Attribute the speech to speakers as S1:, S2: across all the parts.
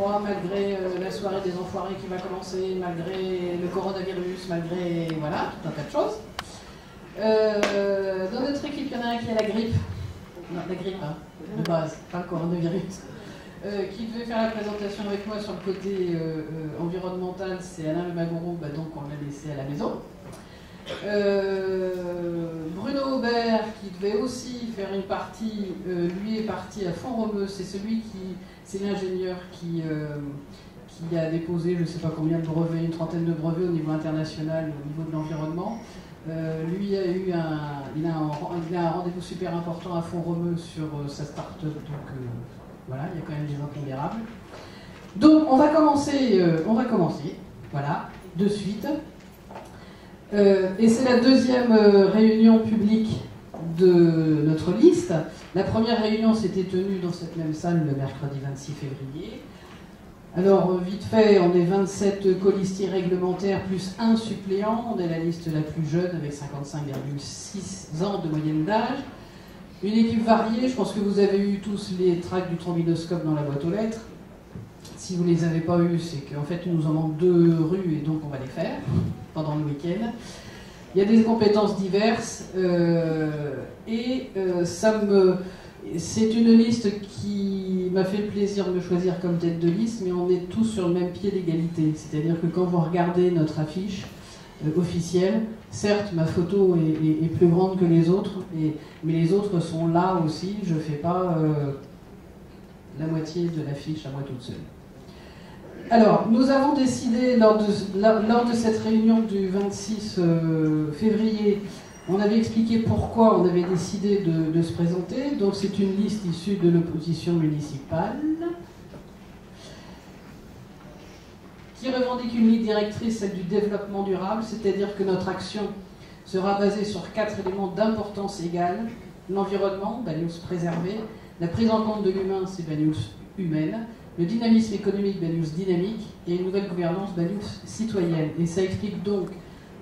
S1: froid, malgré la soirée des enfoirés qui va commencer, malgré le coronavirus, malgré voilà, tout un tas de choses. Dans notre équipe, il y en a un qui a la grippe. Non, la grippe, hein, de base, pas le coronavirus. Qui devait faire la présentation avec moi sur le côté environnemental, c'est Alain Le Magourou, donc on l'a laissé à la maison. Bruno Aubert, qui devait aussi faire une partie, lui est parti à Font-Romeu, c'est l'ingénieur qui a déposé je ne sais pas combien de brevets, une trentaine de brevets au niveau international, au niveau de l'environnement. Lui il a un rendez-vous super important à Font-Romeu sur sa start-up, donc voilà, il y a quand même des impondérables. Donc on va commencer, voilà, de suite. Et c'est la deuxième réunion publique de notre liste. La première réunion s'était tenue dans cette même salle le mercredi 26 février. Alors, vite fait, on est 27 colistiers réglementaires plus un suppléant. On est la liste la plus jeune avec 55,6 ans de moyenne d'âge. Une équipe variée, je pense que vous avez eu tous les tracts du trombinoscope dans la boîte aux lettres. Si vous ne les avez pas eus, c'est qu'en fait, il nous en manque 2 rues et donc on va les faire pendant le week-end. Il y a des compétences diverses c'est une liste qui m'a fait le plaisir de me choisir comme tête de liste, mais on est tous sur le même pied d'égalité. C'est-à-dire que quand vous regardez notre affiche officielle, certes, ma photo est plus grande que les autres, mais les autres sont là aussi. Je ne fais pas la moitié de l'affiche à moi toute seule. Alors, nous avons décidé, lors de cette réunion du 26 février, on avait expliqué pourquoi on avait décidé de se présenter. Donc, c'est une liste issue de l'opposition municipale qui revendique une ligne directrice, celle du développement durable, c'est-à-dire que notre action sera basée sur 4 éléments d'importance égale. L'environnement, BANULS préservé, la prise en compte de l'humain, c'est BANULS humaine, le dynamisme économique, BANULS dynamique, et une nouvelle gouvernance, BANULS citoyenne. Et ça explique donc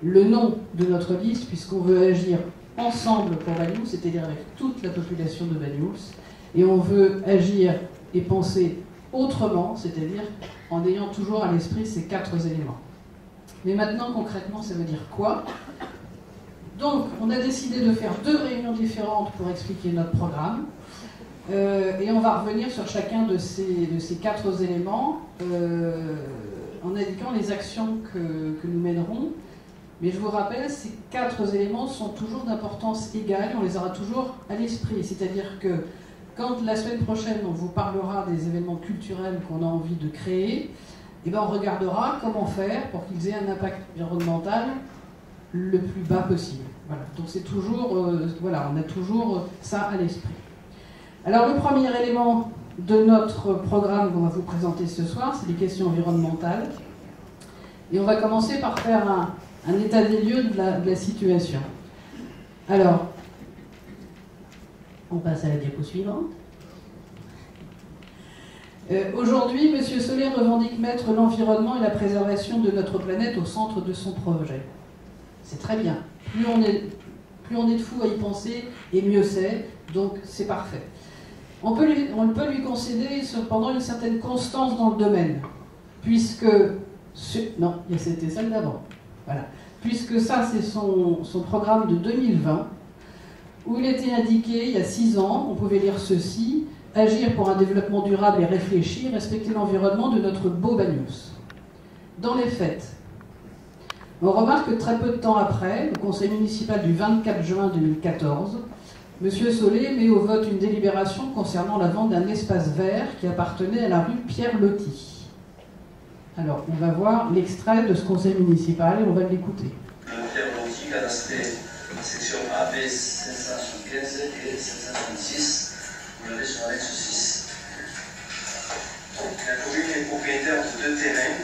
S1: le nom de notre liste, puisqu'on veut agir ensemble pour BANULS, c'est-à-dire avec toute la population de BANULS, et on veut agir et penser autrement, c'est-à-dire en ayant toujours à l'esprit ces 4 éléments. Mais maintenant, concrètement, ça veut dire quoi? Donc, on a décidé de faire 2 réunions différentes pour expliquer notre programme. Et on va revenir sur chacun de ces 4 éléments en indiquant les actions que nous mènerons. Mais je vous rappelle, ces 4 éléments sont toujours d'importance égale, on les aura toujours à l'esprit. C'est-à-dire que quand la semaine prochaine on vous parlera des événements culturels qu'on a envie de créer, eh ben on regardera comment faire pour qu'ils aient un impact environnemental le plus bas possible. Voilà. Donc c'est toujours, voilà, on a toujours ça à l'esprit. Alors le premier élément de notre programme qu'on va vous présenter ce soir, c'est les questions environnementales. Et on va commencer par faire un état des lieux de la situation. Alors, on passe à la diapo suivante. Aujourd'hui, M. Solé revendique mettre l'environnement et la préservation de notre planète au centre de son projet. C'est très bien. Plus on est de fous à y penser, et mieux c'est, donc c'est parfait. On peut lui concéder cependant une certaine constance dans le domaine, puisque... Non, c'était celle d'avant. Voilà. Puisque ça, c'est son programme de 2020, où il était indiqué, il y a 6 ans, on pouvait lire ceci: agir pour un développement durable et réfléchir, respecter l'environnement de notre beau BANULS. Dans les faits, on remarque que très peu de temps après, le conseil municipal du 24 juin 2014, M. Solé met au vote une délibération concernant la vente d'un espace vert qui appartenait à la rue Pierre-Loti. Alors, on va voir l'extrait de ce conseil municipal et on va l'écouter.
S2: Pierre-Loti, cadastré section AB 575 et 526, vous l'avez sur l'annexe 6. Donc, la commune est propriétaire de 2 terrains.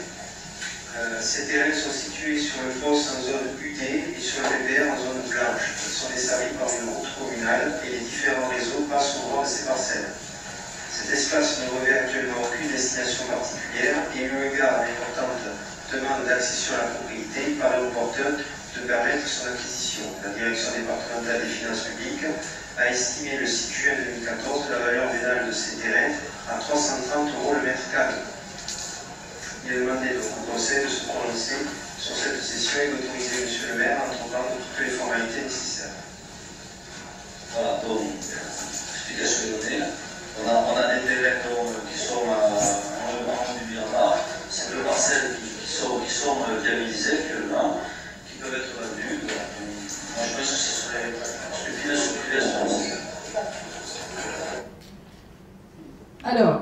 S2: Ces terrains sont situés sur le POS en zone UD et sur le PPR en zone blanche. Ils sont desservis par une route communale et les différents réseaux passent au bord de ces parcelles. Cet espace ne revêt actuellement aucune destination particulière et eu égard à l'importante demande d'accession à la propriété, il paraît opportun de permettre son acquisition. La direction départementale des finances publiques a estimé le 6 juin 2014 la valeur vénale de ces terrains à 330 € le mètre carré. Il est demandé donc au Conseil de se prononcer sur cette session et d'autoriser M. le maire à entreprendre toutes les formalités nécessaires. Voilà, donc, explication est donnée. On a des terrains qui sont en du Birma, c'est deux parcelles qui sont viabilisées actuellement, qui peuvent être vendues. Moi je pense que ce serait suffisant.
S1: Alors,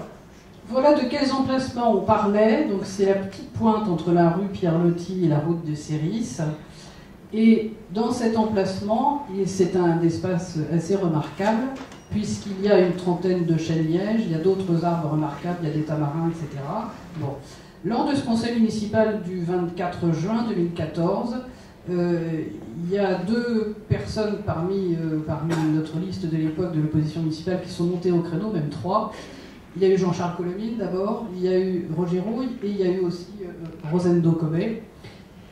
S1: voilà de quels emplacements on parlait. Donc c'est la petite pointe entre la rue Pierre-Loti et la route de Séris. Et dans cet emplacement, c'est un espace assez remarquable, puisqu'il y a une trentaine de chênes-lièges, il y a d'autres arbres remarquables, il y a des tamarins, etc. Bon. Lors de ce conseil municipal du 24 juin 2014, il y a deux personnes parmi notre liste de l'époque de l'opposition municipale qui sont montées au créneau, même trois. Il y a eu Jean-Charles Colomine d'abord, il y a eu Roger Rouille et il y a eu aussi Rosendo Cobet.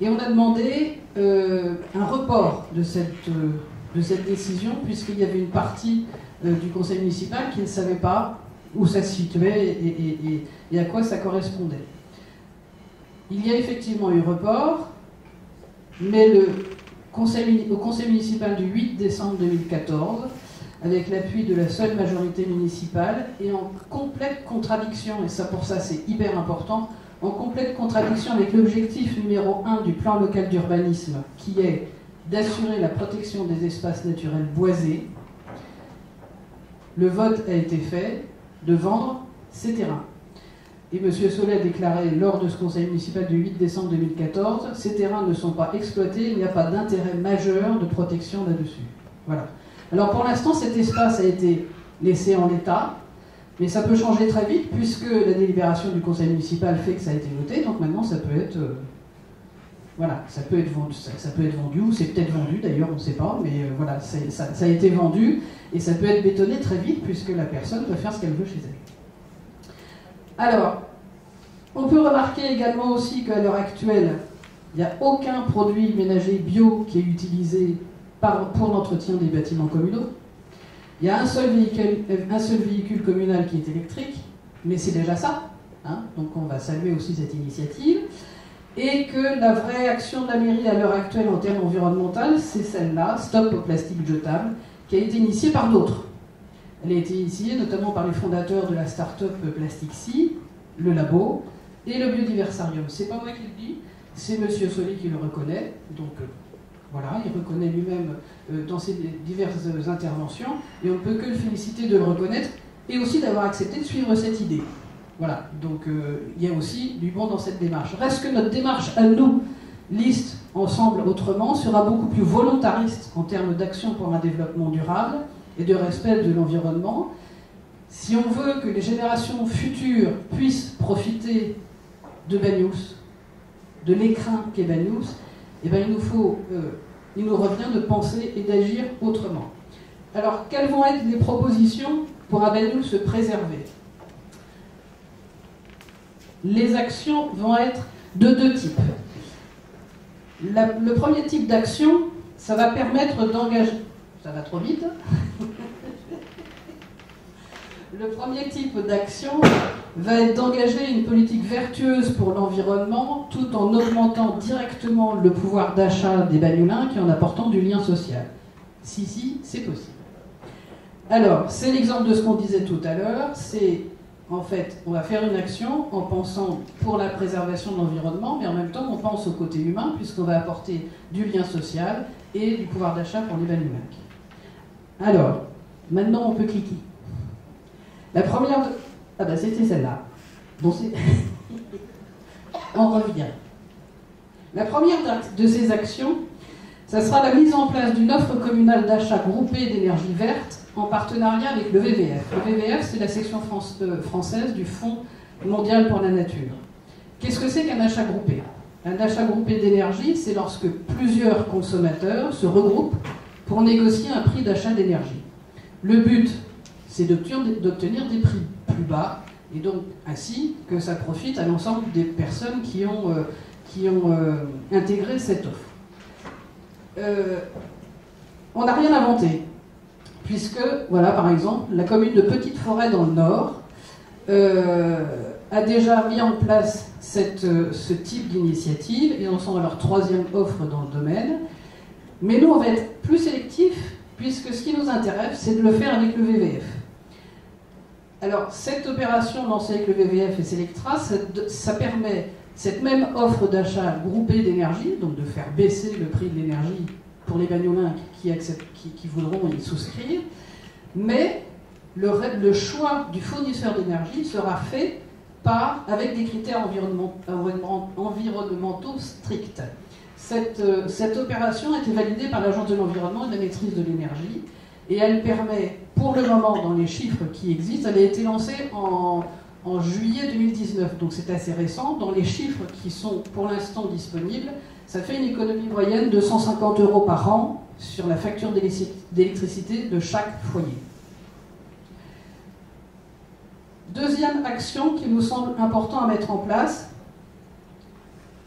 S1: Et on a demandé un report de cette décision, puisqu'il y avait une partie du conseil municipal qui ne savait pas où ça se situait et à quoi ça correspondait. Il y a effectivement eu report, mais au conseil municipal du 8 décembre 2014, avec l'appui de la seule majorité municipale, et en complète contradiction, et ça pour ça c'est hyper important, en complète contradiction avec l'objectif numéro 1 du plan local d'urbanisme, qui est d'assurer la protection des espaces naturels boisés, le vote a été fait de vendre ces terrains. Et M. Solé a déclaré lors de ce conseil municipal du 8 décembre 2014, ces terrains ne sont pas exploités, il n'y a pas d'intérêt majeur de protection là-dessus. Voilà. Alors pour l'instant, cet espace a été laissé en l'état, mais ça peut changer très vite, puisque la délibération du conseil municipal fait que ça a été voté, donc maintenant ça peut être... voilà, ça peut être vendu, ou c'est peut-être vendu d'ailleurs, on ne sait pas, mais voilà, ça a été vendu, et ça peut être bétonné très vite, puisque la personne peut faire ce qu'elle veut chez elle. Alors, on peut remarquer également aussi qu'à l'heure actuelle, il n'y a aucun produit ménager bio qui est utilisé pour l'entretien des bâtiments communaux. Il y a un seul véhicule communal qui est électrique, mais c'est déjà ça, hein, donc on va saluer aussi cette initiative. Et que la vraie action de la mairie à l'heure actuelle en termes environnementaux, c'est celle-là, Stop au plastique jetable, qui a été initiée par d'autres. Elle a été initiée notamment par les fondateurs de la start-up Plastic-Si, le labo et le biodiversarium. C'est pas moi qui le dis, c'est M. Solé qui le reconnaît. Donc voilà, il reconnaît lui-même dans ses diverses interventions, et on ne peut que le féliciter de le reconnaître et aussi d'avoir accepté de suivre cette idée. Voilà, donc il y a aussi du bon dans cette démarche. Reste que notre démarche à nous, liste Ensemble Autrement, sera beaucoup plus volontariste en termes d'action pour un développement durable et de respect de l'environnement. Si on veut que les générations futures puissent profiter de Banyuls, de l'écrin qu'est Banyuls, eh bien il nous revient de penser et d'agir autrement. Alors, quelles vont être les propositions pour un Banyuls se préserver ? Les actions vont être de deux types. Le premier type d'action, ça va permettre d'engager... Ça va trop vite. Le premier type d'action va être d'engager une politique vertueuse pour l'environnement, tout en augmentant directement le pouvoir d'achat des Banyulins et en apportant du lien social. Si, c'est possible. Alors, c'est l'exemple de ce qu'on disait tout à l'heure, c'est... En fait, on va faire une action en pensant pour la préservation de l'environnement, mais en même temps, on pense au côté humain, puisqu'on va apporter du lien social et du pouvoir d'achat pour les Banyulins. Alors, maintenant, on peut cliquer. La première... Ah bah, c'était celle-là. Bon, c'est... On revient. La première de ces actions, ça sera la mise en place d'une offre communale d'achat groupée d'énergie verte en partenariat avec le VVF. Le VVF, c'est la section française du Fonds mondial pour la nature. Qu'est-ce que c'est qu'un achat groupé ? Un achat groupé d'énergie, c'est lorsque plusieurs consommateurs se regroupent pour négocier un prix d'achat d'énergie. Le but, c'est d'obtenir des prix plus bas, et donc ainsi que ça profite à l'ensemble des personnes qui ont intégré cette offre. On n'a rien inventé. Puisque, voilà, par exemple, la commune de Petite Forêt dans le Nord a déjà mis en place ce type d'initiative. Ils en sont à leur 3e offre dans le domaine. Mais nous, on va être plus sélectifs, puisque ce qui nous intéresse, c'est de le faire avec le VVF. Alors, cette opération lancée avec le VVF et Selectra, ça permet cette même offre d'achat groupée d'énergie, donc de faire baisser le prix de l'énergie pour les bagnolins qui voudront y souscrire, mais le choix du fournisseur d'énergie sera fait avec des critères environnementaux stricts. Cette opération a été validée par l'Agence de l'environnement et de la maîtrise de l'énergie, et elle permet, pour le moment, dans les chiffres qui existent, elle a été lancée en juillet 2019, donc c'est assez récent. Dans les chiffres qui sont pour l'instant disponibles, ça fait une économie moyenne de 150 € par an sur la facture d'électricité de chaque foyer. Deuxième action qui nous semble important à mettre en place,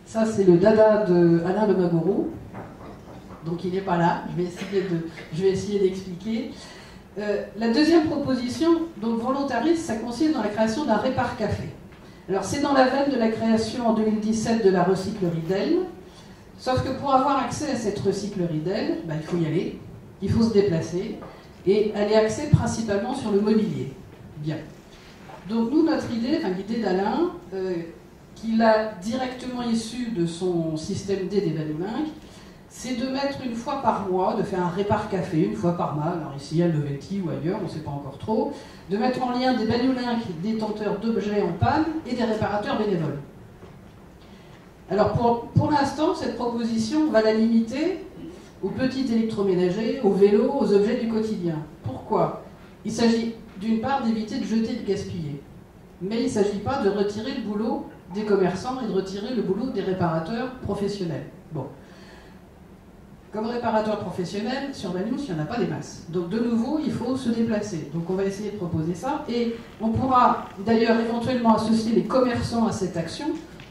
S1: ça c'est le dada d'Alain Lemagouroux, donc il n'est pas là, je vais essayer d'expliquer. La deuxième proposition, donc volontariste, ça consiste dans la création d'un répar café. Alors c'est dans la veine de la création en 2017 de la recyclerie d'Elne, sauf que pour avoir accès à cette recyclerie d'Elne, il faut y aller, il faut se déplacer, et elle est axée principalement sur le mobilier. Bien. Donc nous, notre idée, l'idée d'Alain, qu'il a directement issue de son système D des Bagnolins, c'est de mettre une fois par mois, de faire un répar café, une fois par mois, alors ici à Levetti ou ailleurs, on ne sait pas encore trop, de mettre en lien des Bagnolins détenteurs d'objets en panne et des réparateurs bénévoles. Alors pour l'instant, cette proposition, on va la limiter aux petits électroménagers, aux vélos, aux objets du quotidien. Pourquoi? Il s'agit d'une part d'éviter de jeter et de gaspiller, mais il ne s'agit pas de retirer le boulot des commerçants et de retirer le boulot des réparateurs professionnels. Bon. Comme réparateur professionnel, sur Bagnous, il n'y en a pas des masses. Donc de nouveau, il faut se déplacer. Donc on va essayer de proposer ça. Et on pourra d'ailleurs éventuellement associer les commerçants à cette action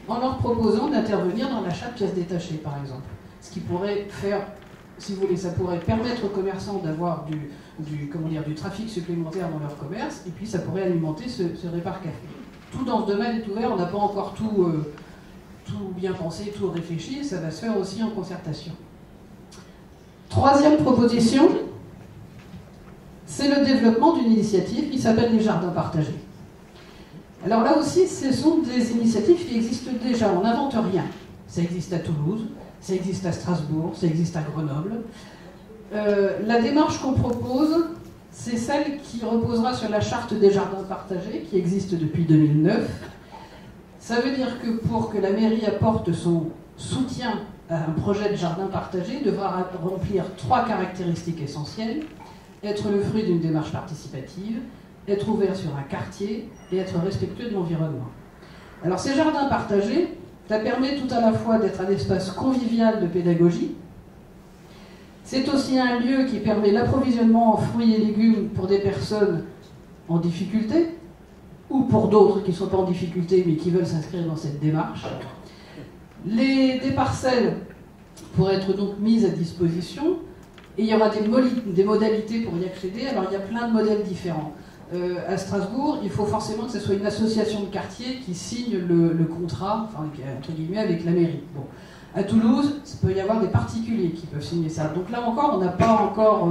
S1: en leur proposant d'intervenir dans l'achat de pièces détachées, par exemple. Ce qui pourrait faire, si vous voulez, ça pourrait permettre aux commerçants d'avoir du trafic supplémentaire dans leur commerce, et puis ça pourrait alimenter ce répar café. Tout dans ce domaine est ouvert, on n'a pas encore tout bien pensé, tout réfléchi, ça va se faire aussi en concertation. Troisième proposition, c'est le développement d'une initiative qui s'appelle les jardins partagés. Alors là aussi, ce sont des initiatives qui existent déjà, on n'invente rien. Ça existe à Toulouse, ça existe à Strasbourg, ça existe à Grenoble. La démarche qu'on propose, c'est celle qui reposera sur la charte des jardins partagés, qui existe depuis 2009. Ça veut dire que pour que la mairie apporte son soutien à un projet de jardin partagé, devra remplir 3 caractéristiques essentielles: être le fruit d'une démarche participative, être ouvert sur un quartier et être respectueux de l'environnement. Alors ces jardins partagés, ça permet tout à la fois d'être un espace convivial de pédagogie. C'est aussi un lieu qui permet l'approvisionnement en fruits et légumes pour des personnes en difficulté, ou pour d'autres qui ne sont pas en difficulté mais qui veulent s'inscrire dans cette démarche. Des parcelles pourraient être donc mises à disposition, et il y aura des modalités pour y accéder. Alors il y a plein de modèles différents. À Strasbourg, il faut forcément que ce soit une association de quartier qui signe le contrat, enfin, entre guillemets, avec la mairie. Bon. À Toulouse, il peut y avoir des particuliers qui peuvent signer ça. Donc là encore, on n'a pas encore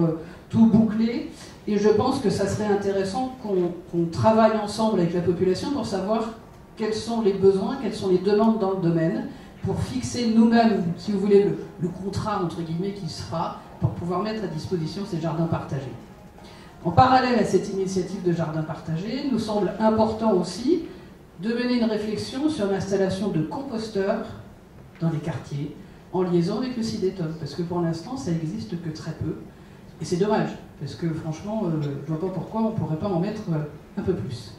S1: tout bouclé, et je pense que ça serait intéressant qu'on travaille ensemble avec la population pour savoir quels sont les besoins, quelles sont les demandes dans le domaine, pour fixer nous-mêmes, si vous voulez, le contrat, entre guillemets, qui se fera, pour pouvoir mettre à disposition ces jardins partagés. En parallèle à cette initiative de jardin partagé, il nous semble important aussi de mener une réflexion sur l'installation de composteurs dans les quartiers, en liaison avec le CIDETOM, parce que pour l'instant, ça n'existe que très peu. Et c'est dommage, parce que franchement, je ne vois pas pourquoi on ne pourrait pas en mettre un peu plus.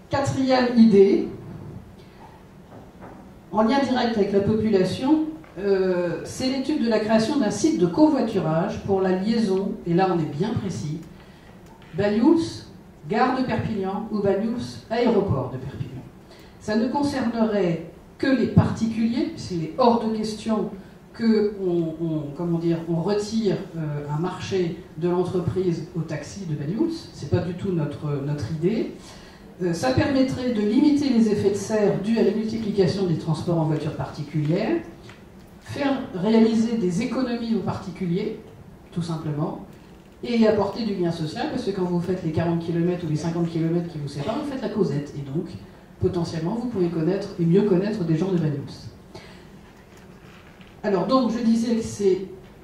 S1: Quatrième idée, en lien direct avec la population, c'est l'étude de la création d'un site de covoiturage pour la liaison, et là on est bien précis, Bagnous, gare de Perpignan, ou Bagnous, aéroport de Perpignan. Ça ne concernerait que les particuliers, puisqu'il est hors de question qu'on retire un marché de l'entreprise au taxi de Bagnous. C'est pas du tout notre idée. Ça permettrait de limiter les effets de serre dus à la multiplication des transports en voiture particulière, faire réaliser des économies aux particuliers, tout simplement, et apporter du lien social, parce que quand vous faites les 40 km ou les 50 km qui vous séparent, vous faites la causette, et donc, potentiellement, vous pouvez connaître et mieux connaître des gens de Banyuls. Alors, donc, je disais que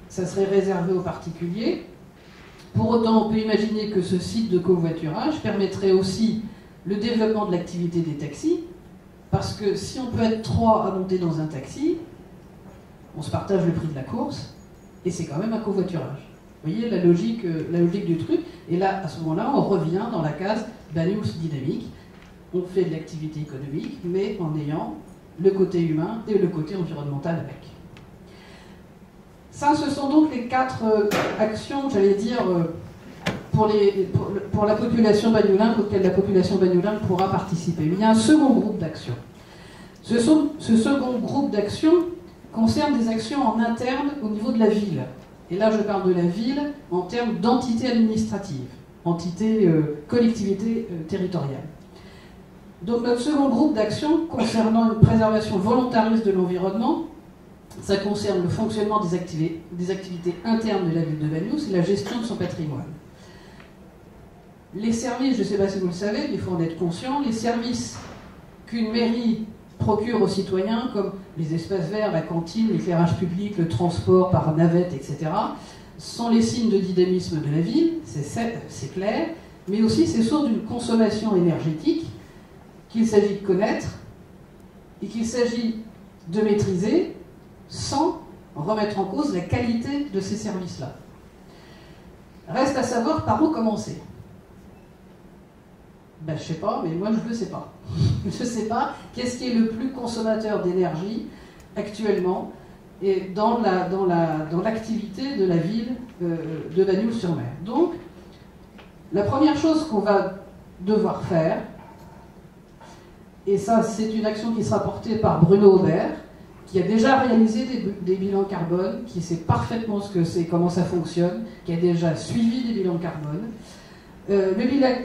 S1: ça serait réservé aux particuliers. Pour autant, on peut imaginer que ce site de covoiturage permettrait aussi le développement de l'activité des taxis, parce que si on peut être 3 à monter dans un taxi, on se partage le prix de la course, et c'est quand même un covoiturage. Vous voyez la logique du truc, et là, à ce moment-là, on revient dans la case Banyuls dynamique. On fait de l'activité économique, mais en ayant le côté humain et le côté environnemental avec. Ça, ce sont donc les 4 actions, j'allais dire, pour la population bagnoulingue, auquel la population bagnoulingue pourra participer. Mais il y a un second groupe d'actions. Ce second groupe d'actions concerne des actions en interne au niveau de la ville. Et là, je parle de la ville en termes d'entité administrative, entité collectivité territoriale. Donc notre second groupe d'actions concernant une préservation volontariste de l'environnement, ça concerne le fonctionnement des activités internes de la ville de Banyuls et la gestion de son patrimoine. Les services, je ne sais pas si vous le savez, il faut en être conscient, les services qu'une mairie procure aux citoyens, comme les espaces verts, la cantine, l'éclairage public, le transport par navette, etc., sont les signes de dynamisme de la ville, c'est clair, mais aussi c'est source d'une consommation énergétique qu'il s'agit de connaître et qu'il s'agit de maîtriser sans remettre en cause la qualité de ces services-là. Reste à savoir par où commencer. Ben, je ne sais pas, mais moi je ne le sais pas. Je ne sais pas qu'est-ce qui est le plus consommateur d'énergie actuellement et dans l'activité de la ville de Banyuls-sur-Mer. Donc, la première chose qu'on va devoir faire, et ça c'est une action qui sera portée par Bruno Aubert, qui a déjà réalisé des bilans carbone, qui sait parfaitement ce que c'est, comment ça fonctionne, qui a déjà suivi des bilans carbone.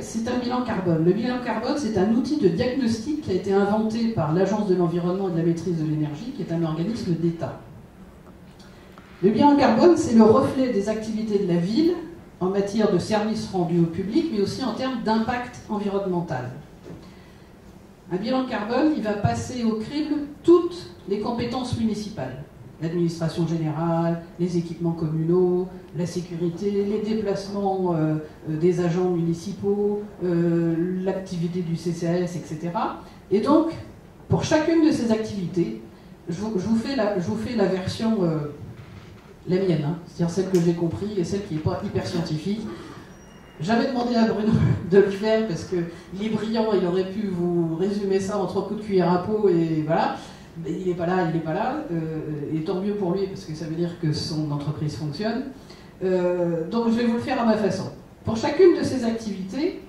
S1: C'est un bilan carbone. Le bilan carbone, c'est un outil de diagnostic qui a été inventé par l'Agence de l'environnement et de la maîtrise de l'énergie, qui est un organisme d'État. Le bilan carbone, c'est le reflet des activités de la ville en matière de services rendus au public, mais aussi en termes d'impact environnemental. Un bilan carbone, il va passer au crible toutes les compétences municipales. L'administration générale, les équipements communaux, la sécurité, les déplacements des agents municipaux, l'activité du CCAS, etc. Et donc, pour chacune de ces activités, je vous fais la version, la mienne, hein, c'est-à-dire celle que j'ai compris et celle qui n'est pas hyper scientifique. J'avais demandé à Bruno de le faire parce que il est brillant, il aurait pu vous résumer ça en 3 coups de cuillère à peau et voilà. Il n'est pas là, et tant mieux pour lui, parce que ça veut dire que son entreprise fonctionne. Donc je vais vous le faire à ma façon. Pour chacune de ces activités,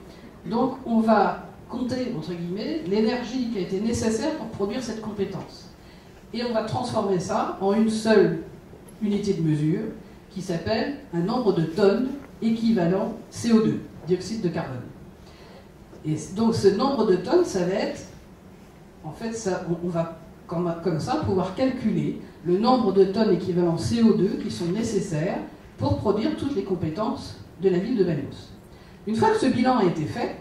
S1: donc on va compter, entre guillemets, l'énergie qui a été nécessaire pour produire cette compétence. Et on va transformer ça en une seule unité de mesure, qui s'appelle un nombre de tonnes équivalent CO2, dioxyde de carbone. Et donc ce nombre de tonnes, ça va être, en fait, on va comme ça, pouvoir calculer le nombre de tonnes équivalent CO2 qui sont nécessaires pour produire toutes les compétences de la ville de Banyuls. Une fois que ce bilan a été fait,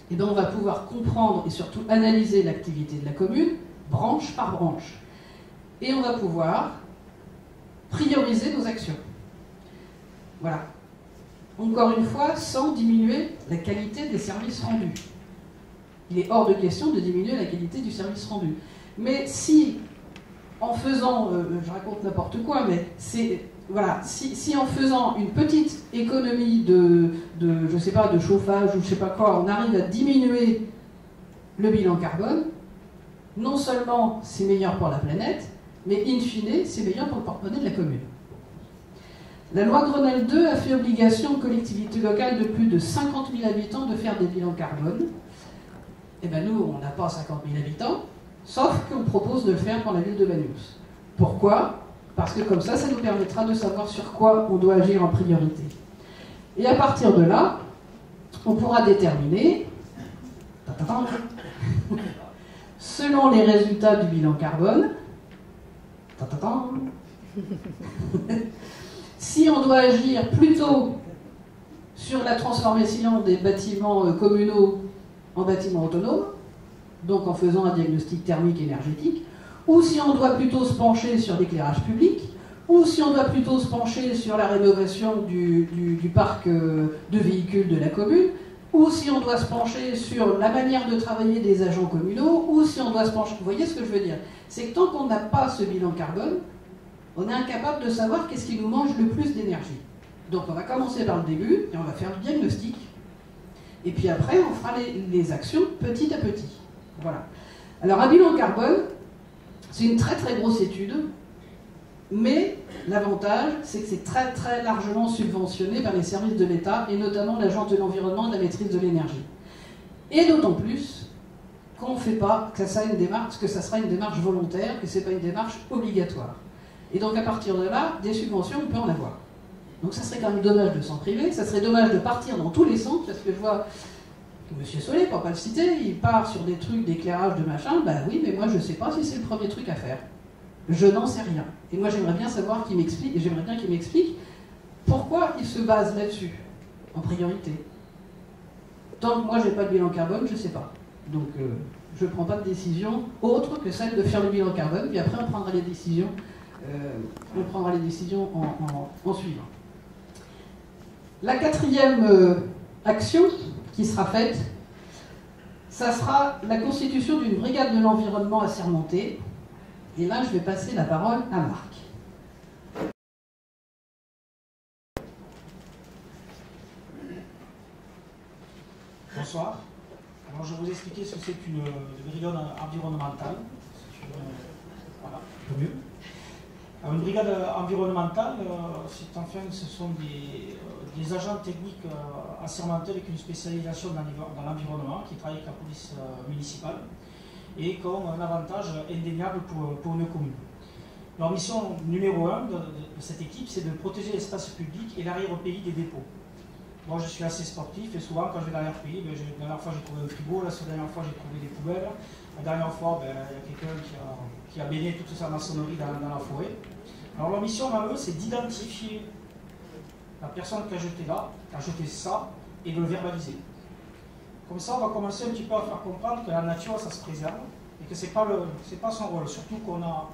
S1: eh bien on va pouvoir comprendre et surtout analyser l'activité de la commune, branche par branche. Et on va pouvoir prioriser nos actions. Voilà. Encore une fois, sans diminuer la qualité des services rendus. Il est hors de question de diminuer la qualité du service rendu. Mais si, en faisant, je raconte n'importe quoi, mais c'est, voilà, si en faisant une petite économie je sais pas, de chauffage ou je sais pas quoi, on arrive à diminuer le bilan carbone, non seulement c'est meilleur pour la planète, mais in fine, c'est meilleur pour le porte-monnaie de la commune. La loi Grenelle 2 a fait obligation aux collectivités locales de plus de 50 000 habitants de faire des bilans carbone. Eh bien nous, on n'a pas 50 000 habitants, sauf qu'on propose de le faire pour la ville de Banyuls. Pourquoi? Parce que comme ça nous permettra de savoir sur quoi on doit agir en priorité. Et à partir de là, on pourra déterminer selon les résultats du bilan carbone, si on doit agir plutôt sur la transformation des bâtiments communaux en bâtiments autonomes, donc en faisant un diagnostic thermique énergétique, ou si on doit plutôt se pencher sur l'éclairage public, ou si on doit plutôt se pencher sur la rénovation du parc de véhicules de la commune, ou si on doit se pencher sur la manière de travailler des agents communaux, ou si on doit se pencher... Vous voyez ce que je veux dire? C'est que tant qu'on n'a pas ce bilan carbone, on est incapable de savoir qu'est-ce qui nous mange le plus d'énergie. Donc on va commencer par le début, et on va faire le diagnostic, et puis après on fera les actions petit à petit. Voilà. Alors un bilan carbone, c'est une très très grosse étude, mais l'avantage, c'est que c'est très très largement subventionné par les services de l'État, et notamment l'Agence de l'environnement et de la maîtrise de l'énergie. Et d'autant plus qu'on ne fait pas, que ça sera une démarche volontaire, que ce n'est pas une démarche obligatoire. Et donc à partir de là, des subventions, on peut en avoir. Donc ça serait quand même dommage de s'en priver, ça serait dommage de partir dans tous les sens, parce que je vois que M. Solé, pour ne pas le citer, il part sur des trucs d'éclairage, de machin, ben oui, mais moi je ne sais pas si c'est le premier truc à faire. Je n'en sais rien. Et moi j'aimerais bien savoir qu'il m'explique, et j'aimerais bien qu'il m'explique pourquoi il se base là-dessus, en priorité. Tant que moi je n'ai pas de bilan carbone, je ne sais pas. Donc je ne prends pas de décision autre que celle de faire le bilan carbone, puis après on prendra les décisions, en suivant. La quatrième action qui sera faite, ça sera la constitution d'une brigade de l'environnement assermentée. Et là, je vais passer la parole à Marc.
S3: Bonsoir. Alors, je vais vous expliquer ce que c'est qu'une brigade environnementale. Voilà, un peu mieux. Alors, une brigade environnementale, ce sont des agents techniques assermentés avec une spécialisation dans l'environnement qui travaillent avec la police municipale et qui ont un avantage indéniable pour nos communes. Leur mission numéro 1 de cette équipe, c'est de protéger l'espace public et l'arrière-pays des dépôts. Moi, je suis assez sportif et souvent, quand je vais dans l'arrière-pays, la dernière fois j'ai trouvé un frigo, la dernière fois j'ai trouvé des poubelles, la dernière fois, il y a quelqu'un qui a baigné toute sa maçonnerie dans la forêt. Alors, leur mission à eux, c'est d'identifier la personne qui a jeté ça, et de le verbaliser. Comme ça, on va commencer un petit peu à faire comprendre que la nature, ça se préserve, et que ce n'est pas son rôle. Surtout qu'on a,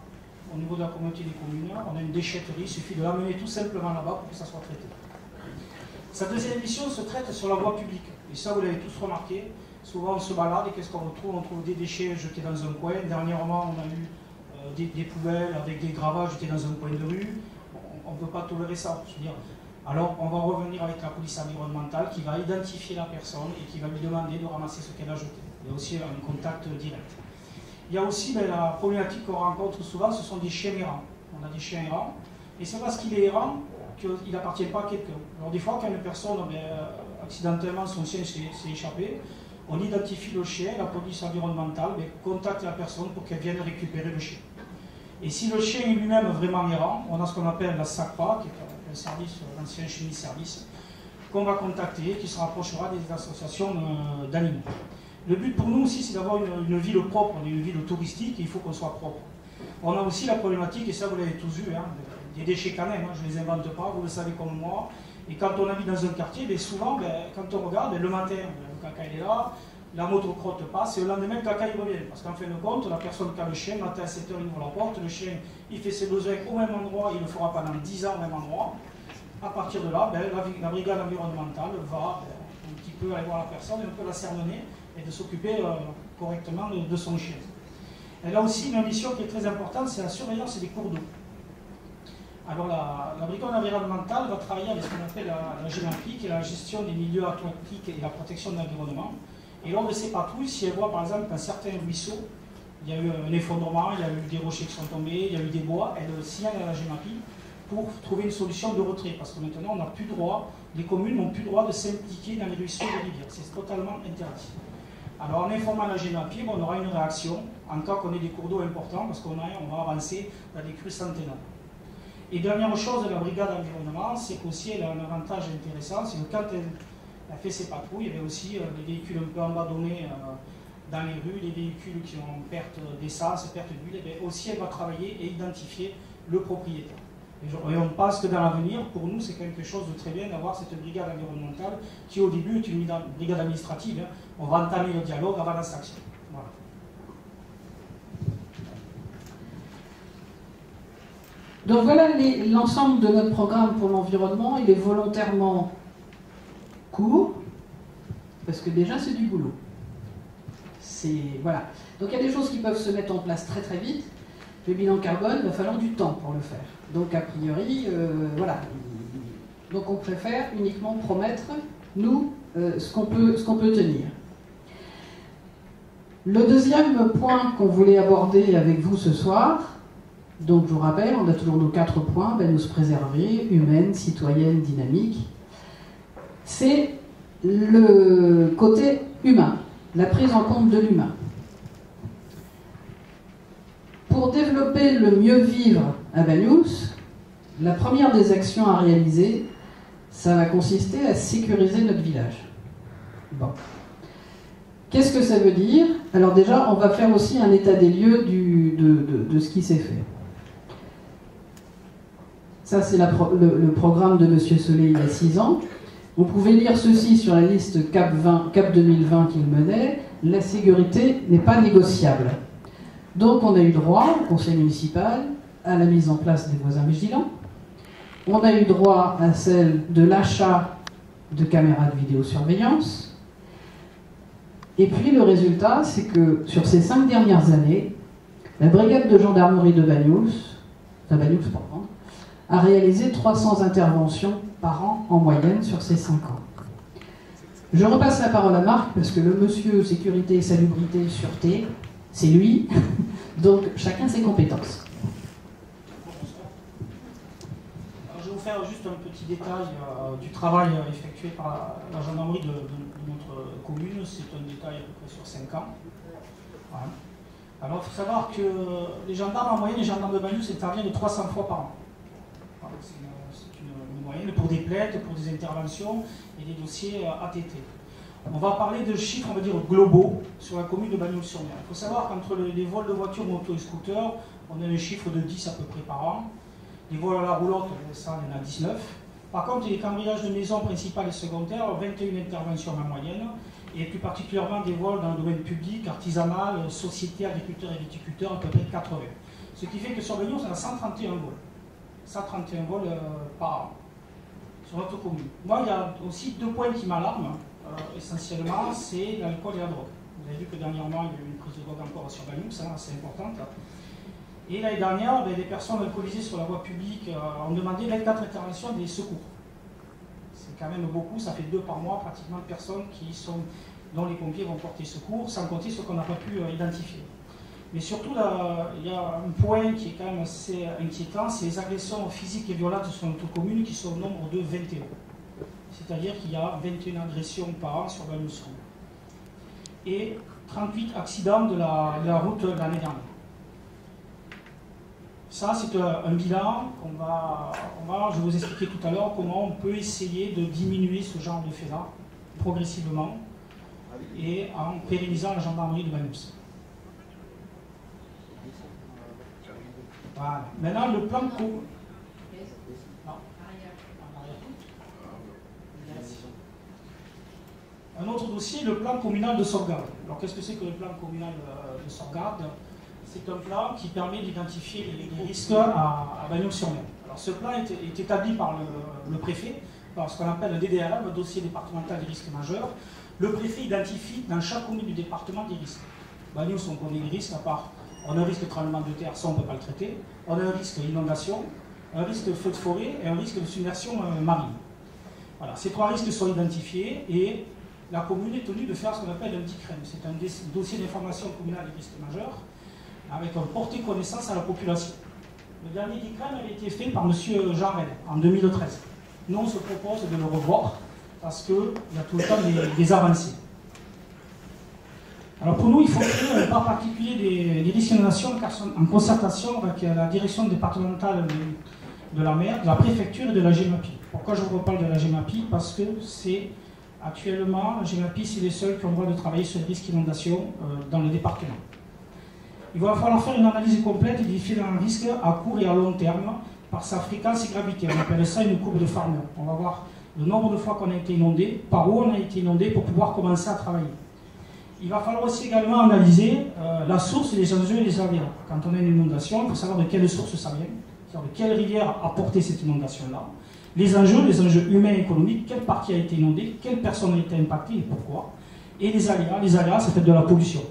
S3: au niveau de la communauté des communes, on a une déchetterie, il suffit de l'amener tout simplement là-bas pour que ça soit traité. Sa deuxième mission se traite sur la voie publique. Et ça, vous l'avez tous remarqué. Souvent, on se balade et qu'est-ce qu'on retrouve? On trouve des déchets jetés dans un coin. Dernièrement, on a eu des poubelles avec des gravats jetés dans un coin de rue. On ne peut pas tolérer ça. Je veux dire. Alors, on va revenir avec la police environnementale qui va identifier la personne et qui va lui demander de ramasser ce qu'elle a jeté. Il y a aussi un contact direct. Il y a aussi la problématique qu'on rencontre souvent, ce sont des chiens errants. On a des chiens errants. Et c'est parce qu'il est errant qu'il n'appartient pas à quelqu'un. Alors des fois, quand une personne, accidentellement, son chien s'est échappé, on identifie le chien, la police environnementale contacte la personne pour qu'elle vienne récupérer le chien. Et si le chien est lui-même vraiment errant, on a ce qu'on appelle la SACPA, qui est un service, l'ancien chimie-service, qu'on va contacter, qui se rapprochera des associations d'animaux. Le but pour nous aussi, c'est d'avoir une ville propre, une ville touristique, et il faut qu'on soit propre. On a aussi la problématique, et ça vous l'avez tous vu, des déchets quand même, je ne les invente pas, vous le savez comme moi. Et quand on habite dans un quartier, souvent, quand on regarde, le matin, le caca il est là, la motocrotte passe, et le lendemain, le caca il revient. Parce qu'en fin de compte, la personne qui a le chien, le matin à 7h, il ouvre la porte, le chien, il fait ses besoins au même endroit, il le fera pendant 10 ans au même endroit. À partir de là, la brigade environnementale va un petit peu aller voir la personne, et un peu la sermonner, et de s'occuper correctement de son chien. Elle a aussi une mission qui est très importante, c'est la surveillance des cours d'eau. Alors la brigade environnementale va travailler avec ce qu'on appelle la GEMAPI, qui est la gestion des milieux aquatiques et la protection de l'environnement. Et lors de ces patrouilles, si elle voit par exemple qu'un certain ruisseau, il y a eu un effondrement, il y a eu des rochers qui sont tombés, il y a eu des bois, elle signale à la GEMAPI pour trouver une solution de retrait. Parce que maintenant, on n'a plus droit, les communes n'ont plus le droit de s'impliquer dans les ruisseaux et les rivières. C'est totalement interdit. Alors en informant la GEMAPI, on aura une réaction en cas qu'on ait des cours d'eau importants, parce qu'on va avancer dans des crues centenaires. Et dernière chose de la brigade environnement, c'est qu'aussi elle a un avantage intéressant, c'est que quand elle fait ses patrouilles, il y avait aussi des véhicules un peu abandonnés dans les rues, les véhicules qui ont perte d'essence, perte d'huile, aussi elle va travailler et identifier le propriétaire. Et on pense que dans l'avenir, pour nous, c'est quelque chose de très bien d'avoir cette brigade environnementale qui au début est une brigade administrative. Hein. On va entamer le dialogue avant la sanction. Voilà.
S1: Donc voilà l'ensemble de notre programme pour l'environnement. Il est volontairement court, parce que déjà c'est du boulot. Voilà. Donc il y a des choses qui peuvent se mettre en place très très vite. Le bilan carbone, il va falloir du temps pour le faire. Donc a priori, voilà. Donc on préfère uniquement promettre, nous, ce qu'on peut tenir. Le deuxième point qu'on voulait aborder avec vous ce soir, donc je vous rappelle, on a toujours nos 4 points, nous se préserver, humaine, citoyenne, dynamique. C'est le côté humain, la prise en compte de l'humain. Pour développer le mieux vivre à Banyuls, la première des actions à réaliser, ça va consister à sécuriser notre village. Bon. Qu'est-ce que ça veut dire? Alors déjà, on va faire aussi un état des lieux de ce qui s'est fait. Ça, c'est le programme de M. Solé il y a 6 ans. Vous pouvez lire ceci sur la liste CAP 2020 qu'il menait. La sécurité n'est pas négociable. Donc on a eu droit au conseil municipal à la mise en place des voisins vigilants. On a eu droit à celle de l'achat de caméras de vidéosurveillance. Et puis le résultat, c'est que sur ces 5 dernières années, la brigade de gendarmerie de Banyuls, a réalisé 300 interventions par an en moyenne sur ces 5 ans. Je repasse la parole à Marc, parce que le monsieur sécurité, salubrité, sûreté, c'est lui, donc chacun ses compétences.
S3: Alors, je vais vous faire juste un petit détail du travail effectué par la gendarmerie de notre commune. C'est un détail à peu près sur 5 ans. Voilà. Alors il faut savoir que les gendarmes, en moyenne, les gendarmes de Banyuls interviennent 300 fois par an. Voilà, c'est une moyenne pour des plaintes, pour des interventions et des dossiers ATT. On va parler de chiffres, on va dire, globaux sur la commune de Banyuls-sur-Mer. Il faut savoir qu'entre les vols de voitures, motos et scooters, on a un chiffre de 10 à peu près par an. Les vols à la roulotte, ça, il y en a 19. Par contre, les cambriages de maisons principales et secondaires, 21 interventions en moyenne, et plus particulièrement des vols dans le domaine public, artisanal, société, agriculteurs et viticulteurs, à peu près 80. Ce qui fait que sur Banyuls, on a 131 vols. 131 vols par an sur notre commune. Moi, il y a aussi 2 points qui m'alarment. Essentiellement, c'est l'alcool et la drogue. Vous avez vu que dernièrement, il y a eu une prise de drogue encore sur Banyuls, c'est importante. Et l'année dernière, des personnes alcoolisées sur la voie publique ont demandé 24 interventions des secours. C'est quand même beaucoup, ça fait 2 par mois pratiquement de personnes dont les pompiers vont porter secours, sans compter ce qu'on n'a pas pu identifier. Mais surtout, là, il y a un point qui est quand même assez inquiétant, c'est les agressions physiques et violentes sur notre commune qui sont au nombre de 21. C'est-à-dire qu'il y a 21 agressions par an sur Banyuls-sur-Mer. Et 38 accidents de la route de l'année dernière. Ça, c'est un bilan je vais vous expliquer tout à l'heure comment on peut essayer de diminuer ce genre de faits-là progressivement et en pérennisant la gendarmerie de Banyuls. Voilà. Maintenant, le plan co. Un autre dossier, le plan communal de sauvegarde. Alors, qu'est-ce que c'est que le plan communal de sauvegarde? C'est un plan qui permet d'identifier les risques à Banyuls-sur-Mer. Alors, ce plan est établi par le préfet, par ce qu'on appelle le DDRM, le dossier départemental des risques majeurs. Le préfet identifie dans chaque commune du département des risques. Banyuls, on connaît les risques, à part, on a un risque de tremblement de terre, ça on ne peut pas le traiter. On a un risque d'inondation, un risque de feu de forêt et un risque de submersion marine. Voilà, ces 3 risques sont identifiés et la commune est tenue de faire ce qu'on appelle un DICREM. C'est un dossier d'information communale des risques majeurs, avec un porté connaissance à la population. Le dernier DICREM avait été fait par M. Jean Rennes en 2013. Nous, on se propose de le revoir parce qu'il y a tout le temps des avancées. Alors pour nous, il faut créer un pas particulier des risques d'inondation en concertation avec la direction départementale de la mer, de la préfecture et de la GEMAPI. Pourquoi je vous reparle de la GEMAPI? Parce que c'est Actuellement, la GEMAPI, c'est les seuls qui ont le droit de travailler sur les risques d'inondation dans le département. Il va falloir faire une analyse complète des différents risques à court et à long terme par sa fréquence et gravité. On appelle ça une courbe de Farmer. On va voir le nombre de fois qu'on a été inondé, par où on a été inondé pour pouvoir commencer à travailler. Il va falloir aussi également analyser la source, les enjeux et les environs. Quand on a une inondation, il faut savoir de quelle source ça vient, de quelle rivière a porté cette inondation-là. Les enjeux humains et économiques, quelle partie a été inondée, quelle personne a été impactée et pourquoi. Et les aléas, c'est peut-être de la pollution.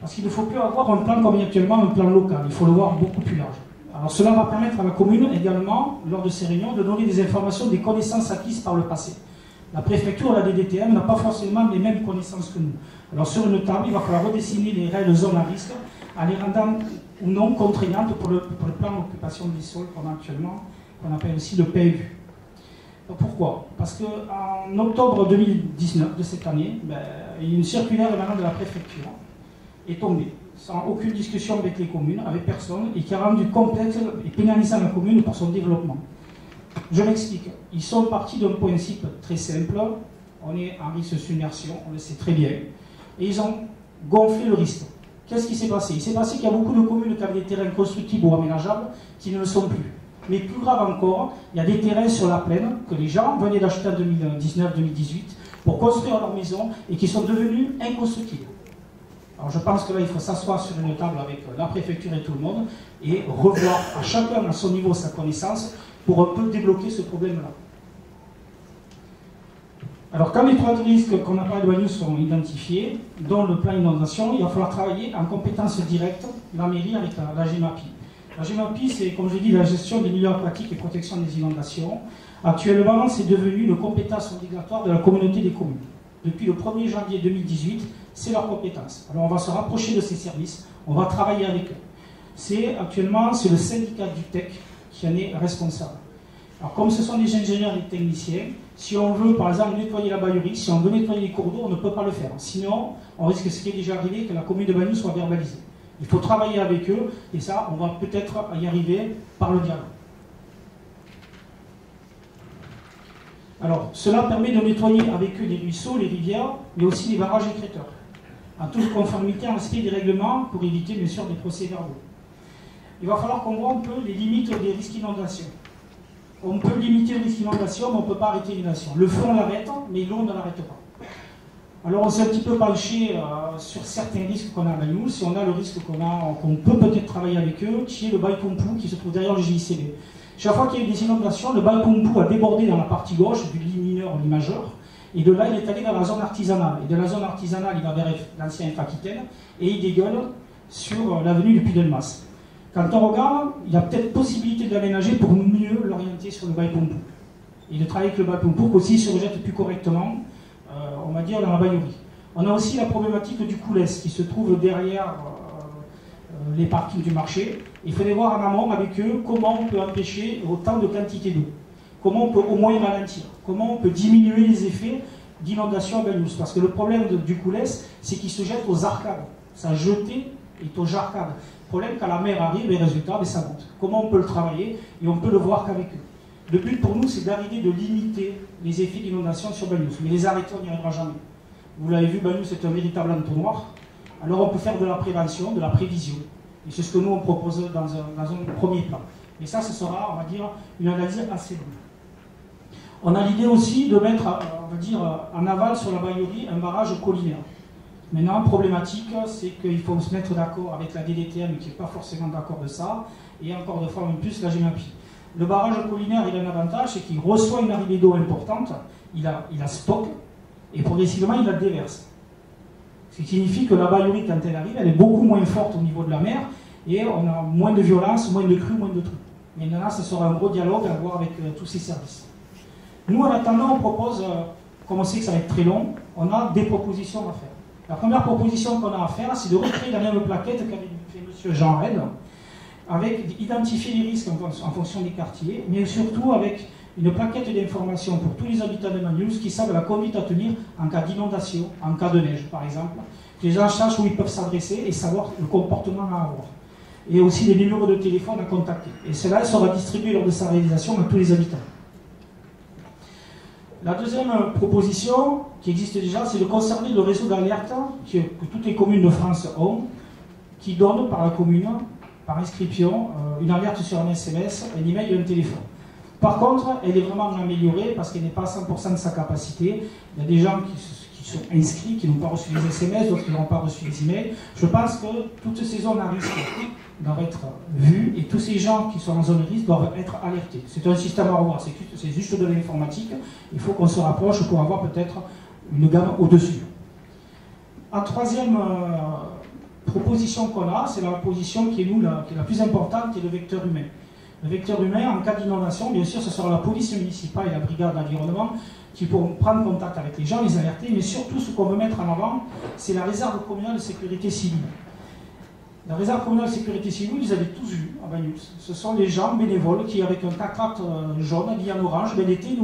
S3: Parce qu'il ne faut plus avoir un plan comme actuellement, un plan local. Il faut le voir beaucoup plus large. Alors cela va permettre à la commune également, lors de ces réunions, de donner des informations, des connaissances acquises par le passé. La préfecture, la DDTM, n'a pas forcément les mêmes connaissances que nous. Alors sur une table, il va falloir redessiner les réelles zones à risque, en les rendant ou non contraignantes pour le plan d'occupation des sols qu'on a actuellement, qu'on appelle aussi le PLU. Pourquoi? Parce qu'en octobre 2019 de cette année, il y a une circulaire émanant de la préfecture est tombée, sans aucune discussion avec les communes, avec personne, et qui a rendu complexe et pénalisant la commune pour son développement. Je m'explique. Ils sont partis d'un principe très simple. On est en risque de submersion, on le sait très bien. Et ils ont gonflé le risque. Qu'est-ce qui s'est passé? Il s'est passé qu'il y a beaucoup de communes qui avaient des terrains constructibles ou aménageables qui ne le sont plus. Mais plus grave encore, il y a des terrains sur la plaine que les gens venaient d'acheter en 2019-2018 pour construire leur maison et qui sont devenus inconstructibles. Alors je pense que là, il faut s'asseoir sur une table avec la préfecture et tout le monde et revoir à chacun à son niveau sa connaissance pour un peu débloquer ce problème-là. Alors quand les trois risques qu'on a parlé de Bagnoul sont identifiés, dont le plan inondation, il va falloir travailler en compétence directe, la mairie avec la GEMAPI. La GEMAPI, c'est, comme j'ai dit, la gestion des milieux aquatiques et protection des inondations. Actuellement, c'est devenu une compétence obligatoire de la communauté des communes. Depuis le 1er janvier 2018, c'est leur compétence. Alors on va se rapprocher de ces services, on va travailler avec eux. Actuellement, c'est le syndicat du TEC qui en est responsable. Alors comme ce sont des ingénieurs et des techniciens, si on veut par exemple nettoyer la baillerie, si on veut nettoyer les cours d'eau, on ne peut pas le faire. Sinon, on risque ce qui est déjà arrivé, que la commune de Bagnoul soit verbalisée. Il faut travailler avec eux, et ça, on va peut-être y arriver par le dialogue. Alors, cela permet de nettoyer avec eux les ruisseaux, les rivières, mais aussi les barrages écrêteurs, en toute conformité en respect des règlements pour éviter bien sûr des procès-verbaux. Il va falloir qu'on voit un peu les limites des risques d'inondation. On peut limiter le risque d'inondation, mais on ne peut pas arrêter l'inondation. Le feu, on l'arrête, mais l'eau, on ne l'arrête pas. Alors on s'est un petit peu penché sur certains risques qu'on a à Bagnoul. Si on a le risque qu'on peut peut-être travailler avec eux, qui est le bail Pompou qui se trouve derrière le GICB. Chaque fois qu'il y a eu des inondations, le bail Pompou a débordé dans la partie gauche du lit mineur au lit majeur. Et de là, il est allé dans la zone artisanale. Et de la zone artisanale, il va vers l'ancien F-Aquitaine et il dégueule sur l'avenue du Puy-Delmas. Quand on regarde, il y a peut-être possibilité d'aménager pour mieux l'orienter sur le bail Pompou. Et de travailler avec le bail Pompou pour aussi se rejette plus correctement, on va dire, dans la baillerie. On a aussi la problématique du Coulès qui se trouve derrière les parkings du marché. Il faudrait voir en amont avec eux comment on peut empêcher autant de quantité d'eau. Comment on peut au moins ralentir. Comment on peut diminuer les effets d'inondation à Bagnoul. Parce que le problème du Coulès, c'est qu'il se jette aux arcades. Sa jetée est aux arcades. Le problème, quand la mer arrive, les résultats, ça monte. Comment on peut le travailler? Et on peut le voir qu'avec eux. Le but pour nous, c'est d'arriver de limiter les effets d'inondation sur Bagnoul. Mais les arrêter, on n'y arrivera jamais. Vous l'avez vu, Bagnoul, c'est un véritable entonnoir. Alors on peut faire de la prévention, de la prévision. Et c'est ce que nous, on propose dans un premier plan. Et ça, ce sera, on va dire, une analyse assez longue. On a l'idée aussi de mettre, on va dire, en aval sur la baillerie, un barrage collinaire. Maintenant, problématique, c'est qu'il faut se mettre d'accord avec la DDTM, qui n'est pas forcément d'accord de ça, et encore de fois, en plus, la GEMAPI. Le barrage collinaire, il a un avantage, c'est qu'il reçoit une arrivée d'eau importante, il a stock, et progressivement, il la déverse. Ce qui signifie que la baillerie, quand elle arrive, elle est beaucoup moins forte au niveau de la mer, et on a moins de violence, moins de crues, moins de trucs. Maintenant, ce sera un gros dialogue à avoir avec tous ces services. Nous, en attendant, on propose, comme on sait que ça va être très long, on a des propositions à faire. La première proposition qu'on a à faire, c'est de recréer la même plaquette qu'avait fait M. Jean Red, avec identifier les risques en fonction des quartiers, mais surtout avec une plaquette d'information pour tous les habitants de Bagnoul qui savent la conduite à tenir en cas d'inondation, en cas de neige par exemple, que les gens sachent où ils peuvent s'adresser et savoir le comportement à avoir. Et aussi les numéros de téléphone à contacter. Et cela sera distribué lors de sa réalisation à tous les habitants. La deuxième proposition qui existe déjà, c'est de conserver le réseau d'alerte que toutes les communes de France ont, qui donne par la commune, par inscription, une alerte sur un SMS, un email et un téléphone. Par contre, elle est vraiment améliorée parce qu'elle n'est pas à 100% de sa capacité. Il y a des gens qui sont inscrits, qui n'ont pas reçu les SMS, d'autres qui n'ont pas reçu les emails. Je pense que toutes ces zones à risque doivent être vues et tous ces gens qui sont en zone de risque doivent être alertés. C'est un système à revoir, c'est juste de l'informatique. Il faut qu'on se rapproche pour avoir peut-être une gamme au-dessus. En troisième proposition qu'on a, c'est la position qui est la plus importante, qui est le vecteur humain. Le vecteur humain, en cas d'inondation, bien sûr, ce sera la police municipale et la brigade d'environnement qui pourront prendre contact avec les gens, les alerter, mais surtout ce qu'on veut mettre en avant, c'est la réserve communale de sécurité civile. La réserve communale de sécurité civile, vous les avez tous vus à Bagnous. Ce sont les gens bénévoles qui, avec un tacrate jaune habillé en orange, l'été,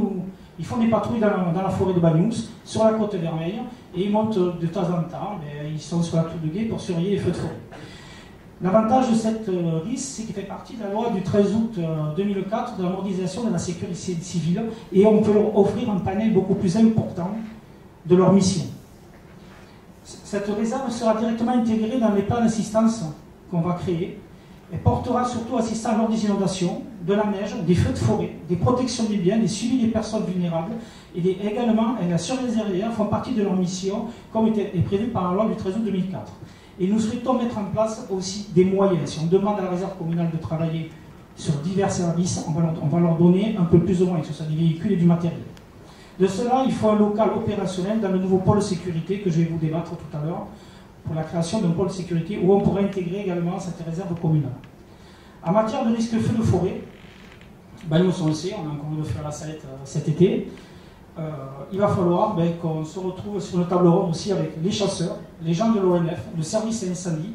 S3: ils font des patrouilles dans la forêt de Bagnous, sur la côte vermeille, et ils montent de temps en temps, ils sont sur la tour de guet pour surveiller les feux de forêt. L'avantage de cette RIS, c'est qu'il fait partie de la loi du 13 août 2004 de la modernisation de la sécurité civile, et on peut leur offrir un panel beaucoup plus important de leur mission. Cette réserve sera directement intégrée dans les plans d'assistance qu'on va créer. Elle portera surtout assistance lors des inondations, de la neige, des feux de forêt, des protections des biens, des suivis des personnes vulnérables, et également la surveillance aérienne font partie de leur mission, comme est prévu par la loi du 13 août 2004. Et nous souhaitons mettre en place aussi des moyens. Si on demande à la réserve communale de travailler sur divers services, on va leur donner un peu plus de moyens, que ce soit des véhicules et du matériel. De cela, il faut un local opérationnel dans le nouveau pôle sécurité que je vais vous débattre tout à l'heure, pour la création d'un pôle sécurité où on pourrait intégrer également cette réserve communale. En matière de risque de feu de forêt, nous on le sait, on a encore eu le feu à la Salette cet été, il va falloir qu'on se retrouve sur une table ronde aussi avec les chasseurs, les gens de l'ONF, le service incendie,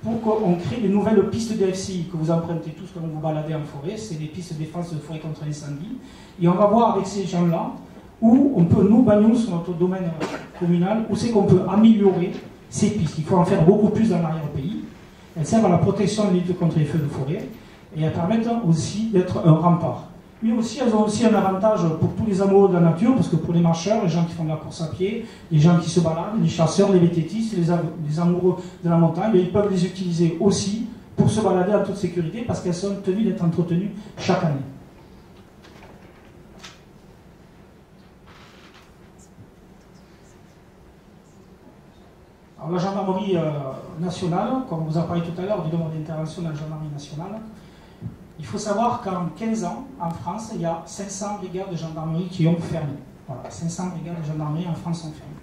S3: pour qu'on crée des nouvelles pistes DFCI que vous empruntez tous quand vous baladez en forêt, c'est des pistes de défense de forêt contre l'incendie. Et on va voir avec ces gens-là où on peut, nous, Bagnous, sur notre domaine communal, où c'est qu'on peut améliorer ces pistes. Il faut en faire beaucoup plus dans l'arrière-pays. Elles servent à la protection de lutte contre les feux de forêt et elles permettent aussi d'être un rempart. Mais aussi, elles ont aussi un avantage pour tous les amoureux de la nature, parce que pour les marcheurs, les gens qui font de la course à pied, les gens qui se baladent, les chasseurs, les vététistes, les amoureux de la montagne, ils peuvent les utiliser aussi pour se balader en toute sécurité, parce qu'elles sont tenues d'être entretenues chaque année. Alors, la gendarmerie nationale, comme on vous a parlé tout à l'heure du nombre d'interventions dans la gendarmerie nationale, il faut savoir qu'en 15 ans, en France, il y a 500 brigades de gendarmerie qui ont fermé. Voilà, 500 brigades de gendarmerie en France ont fermé.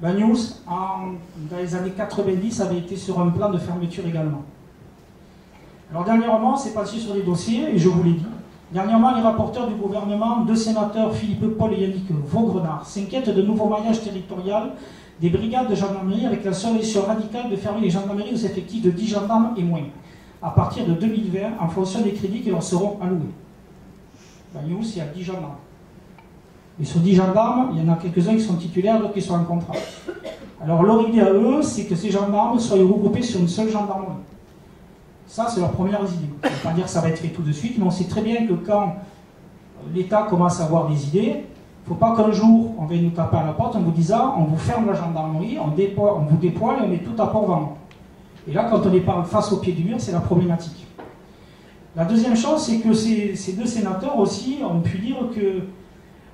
S3: Bagnous, dans les années 90, avait été sur un plan de fermeture également. Alors dernièrement, on s'est passé sur des dossiers, et je vous l'ai dit. Dernièrement, les rapporteurs du gouvernement, deux sénateurs, Philippe Paul et Yannick Vaugrenard, s'inquiètent de nouveaux maillages territoriaux des brigades de gendarmerie avec la solution radicale de fermer les gendarmeries aux effectifs de 10 gendarmes et moins, à partir de 2020, en fonction des crédits qui leur seront alloués. Bagnous, il y a 10 gendarmes. Et sur 10 gendarmes, il y en a quelques-uns qui sont titulaires, d'autres qui sont en contrat. Alors leur idée à eux, c'est que ces gendarmes soient regroupés sur une seule gendarmerie. Ça, c'est leur première idée. Je ne veux pas dire que ça va être fait tout de suite, mais on sait très bien que quand l'État commence à avoir des idées, il ne faut pas qu'un jour, on vienne nous taper à la porte en vous disant, on vous ferme la gendarmerie, on vous déploie et on met tout à port vendre. Et là, quand on est face au pied du mur, c'est la problématique. La deuxième chose, c'est que ces deux sénateurs aussi ont pu dire que,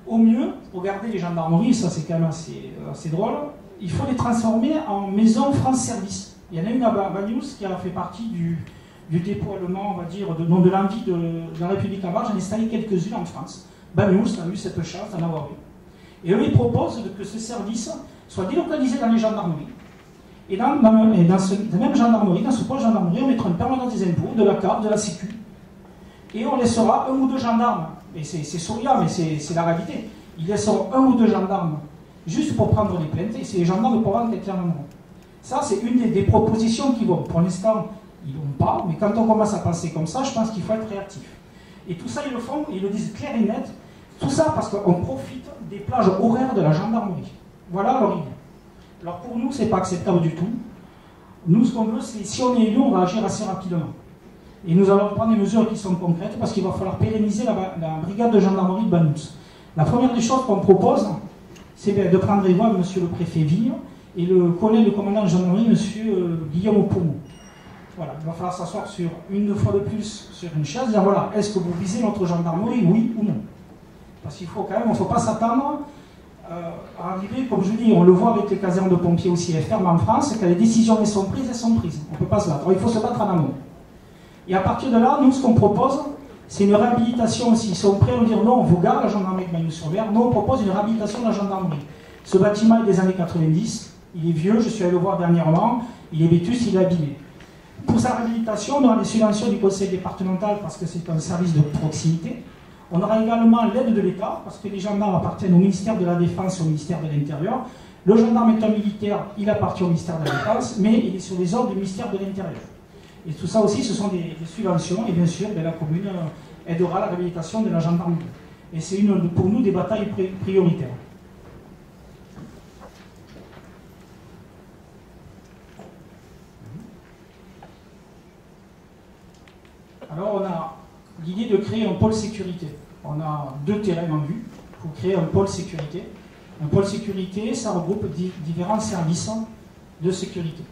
S3: au mieux, pour garder les gendarmeries, ça c'est quand même assez drôle, il faut les transformer en maisons France Service. Il y en a une à Bagnous qui a fait partie du déploiement, on va dire, de l'envie de la République en marche. J'en ai installé quelques-unes en France. Bagnous a eu cette chance d'en avoir eu. Et eux, ils proposent que ce service soit délocalisé dans les gendarmeries. Et dans cette même gendarmerie, dans ce pôle gendarmerie, on mettra une permanence des impôts, de la carte, de la sécu. Et on laissera un ou deux gendarmes. Et c'est souriant, mais c'est la réalité. Ils laisseront un ou deux gendarmes juste pour prendre les plaintes, et c'est les gendarmes pour vendre les termineront. Ça, c'est une des propositions qui vont. Pour l'instant, ils ne vont pas, mais quand on commence à penser comme ça, je pense qu'il faut être réactif. Et tout ça, ils le font, ils le disent clair et net. Tout ça parce qu'on profite des plages horaires de la gendarmerie. Voilà leur idée. Alors pour nous, ce n'est pas acceptable du tout. Nous, ce qu'on veut, c'est si on est élu, on va agir assez rapidement. Et nous allons prendre des mesures qui sont concrètes parce qu'il va falloir pérenniser la brigade de gendarmerie de Bagnous. La première des choses qu'on propose, c'est de prendre les voix de monsieur le préfet Vigne et le colonel du commandant de gendarmerie, monsieur Guillaume Poumou. Voilà, il va falloir s'asseoir une fois de plus sur une chaise et dire voilà, est-ce que vous visez notre gendarmerie, oui ou non? Parce qu'il faut quand même, il ne faut pas s'attendre à arriver, comme je dis, on le voit avec les casernes de pompiers aussi, elles ferment en France, quand les décisions sont prises, elles sont prises. On ne peut pas se battre. Alors il faut se battre en amont. Et à partir de là, nous, ce qu'on propose, c'est une réhabilitation aussi. Ils sont prêts à nous dire non, on vous garde la gendarmerie de Bagnols-sur-Mer. Nous, on propose une réhabilitation de la gendarmerie. Ce bâtiment est des années 90, il est vieux, je suis allé le voir dernièrement, il est vétuste, il est abîmé. Pour sa réhabilitation, on aura des subventions du conseil départemental parce que c'est un service de proximité. On aura également l'aide de l'État, parce que les gendarmes appartiennent au ministère de la Défense et au ministère de l'Intérieur. Le gendarme est un militaire, il appartient au ministère de la Défense, mais il est sur les ordres du ministère de l'Intérieur. Et tout ça aussi, ce sont des subventions, et bien sûr, la commune aidera à la réhabilitation de la gendarmerie. Et c'est pour nous des batailles prioritaires. Alors on a l'idée de créer un pôle sécurité. On a 2 terrains en vue pour créer un pôle sécurité. Un pôle sécurité, ça regroupe différents services de sécurité.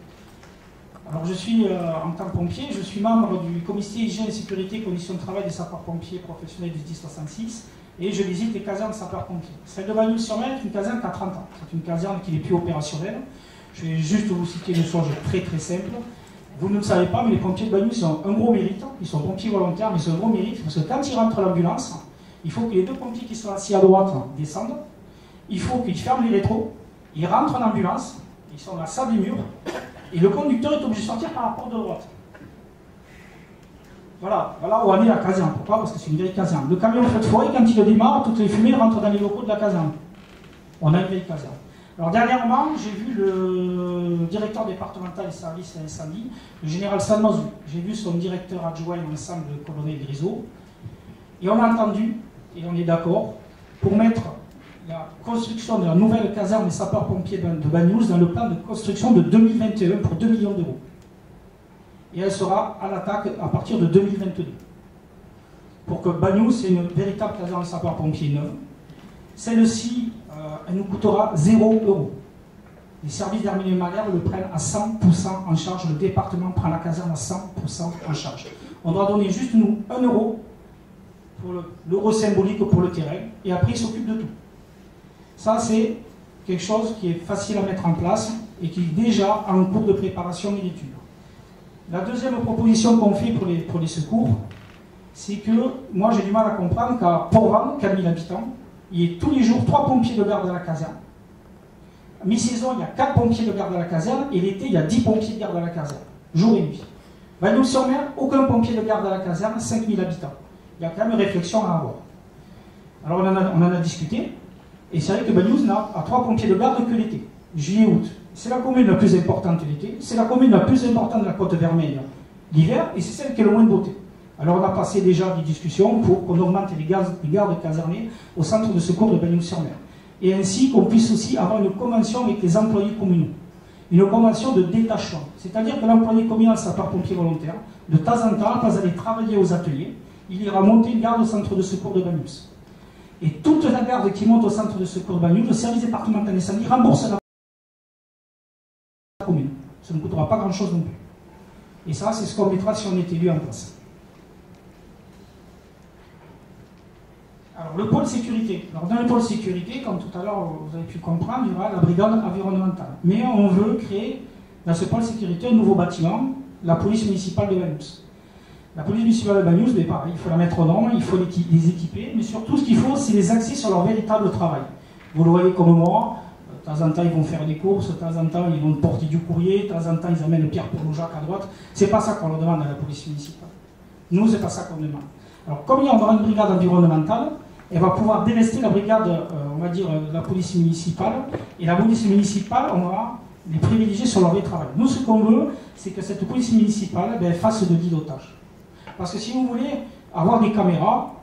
S3: Alors je suis, en tant que pompier, je suis membre du comité hygiène et sécurité, conditions de travail des sapeurs-pompiers professionnels du 1066 et je visite les casernes de sapeurs-pompiers. Celle de Bagnols-sur-Mer est une caserne qui a 30 ans. C'est une caserne qui n'est plus opérationnelle. Je vais juste vous citer des choses très très simples. Vous ne le savez pas, mais les pompiers de Bagnols ont un gros mérite. Ils sont pompiers volontaires, mais ils ont un gros mérite parce que quand ils rentrent à l'ambulance, il faut que les 2 pompiers qui sont assis à droite descendent. Il faut qu'ils ferment les rétros. Ils rentrent en ambulance. Ils sont à la salle des murs. Et le conducteur est obligé de sortir par la porte de droite. Voilà où on est la caserne. Pourquoi? Parce que c'est une vieille caserne. Le camion feu de forêt, quand il démarre, toutes les fumées rentrent dans les locaux de la caserne. On a une vieille caserne. Alors dernièrement, j'ai vu le directeur départemental des services à incendie, le général Salmazou. J'ai vu son directeur adjoint ensemble, le colonel Grisot. Et on a entendu, et on est d'accord, pour mettre la construction de la nouvelle caserne des sapeurs-pompiers de Bagnols dans le plan de construction de 2021 pour 2 millions d'euros. Et elle sera à l'attaque à partir de 2022. Pour que Bagnols, c'est une véritable caserne de sapeurs-pompiers neuve. Celle-ci, elle nous coûtera 0 €. Les services d'Hermine Malher le prennent à 100% en charge. Le département prend la caserne à 100% en charge. On doit donner juste nous 1 € pour l'euro symbolique pour le terrain. Et après, ils s'occupent de tout. Ça, c'est quelque chose qui est facile à mettre en place et qui est déjà en cours de préparation et d'étude. La deuxième proposition qu'on fait pour les secours, c'est que moi j'ai du mal à comprendre qu'à Port-Vent, 4000 habitants, il y ait tous les jours 3 pompiers de garde à la caserne. À mi-saison, il y a 4 pompiers de garde à la caserne et l'été, il y a 10 pompiers de garde à la caserne, jour et nuit. Bagnols-sur-Mer, aucun pompier de garde à la caserne, 5000 habitants. Il y a quand même une réflexion à avoir. Alors on en a discuté. Et c'est vrai que Bagnols n'a à 3 pompiers de garde que l'été, juillet-août. C'est la commune la plus importante l'été, c'est la commune la plus importante de la Côte-Vermeille l'hiver, et c'est celle qui est le moins dotée. Alors on a passé déjà des discussions pour qu'on augmente les gardes casernés au centre de secours de Bagnols-sur-Mer. Et ainsi qu'on puisse aussi avoir une convention avec les employés communaux. Une convention de détachement. C'est-à-dire que l'employé communal sapeur-pompier volontaire, de temps en temps, quand il aller travailler aux ateliers, il ira monter une garde au centre de secours de Bagnols. Et toute la garde qui monte au centre de secours de Bagnols, le service départemental d'incendie rembourse la commune. Ça ne coûtera pas grand-chose non plus. Et ça, c'est ce qu'on mettra si on est élu en place. Alors, le pôle sécurité. Alors, dans le pôle sécurité, comme tout à l'heure vous avez pu comprendre, il y aura la brigade environnementale. Mais on veut créer, dans ce pôle sécurité, un nouveau bâtiment, la police municipale de Bagnols. La police municipale de Bagnols, mais pareil, il faut la mettre aux normes, il faut les équiper, mais surtout ce qu'il faut, c'est les axer sur leur véritable travail. Vous le voyez comme moi, de temps en temps ils vont faire des courses, de temps en temps ils vont porter du courrier, de temps en temps ils amènent Pierre pour Jacques à droite. C'est pas ça qu'on leur demande à la police municipale. Nous, c'est pas ça qu'on demande. Alors, comme il y aura une brigade environnementale, elle va pouvoir délester la brigade, on va dire, de la police municipale, et la police municipale, on va les privilégier sur leur vrai travail. Nous, ce qu'on veut, c'est que cette police municipale fasse de l'îlotage. Parce que si vous voulez avoir des caméras,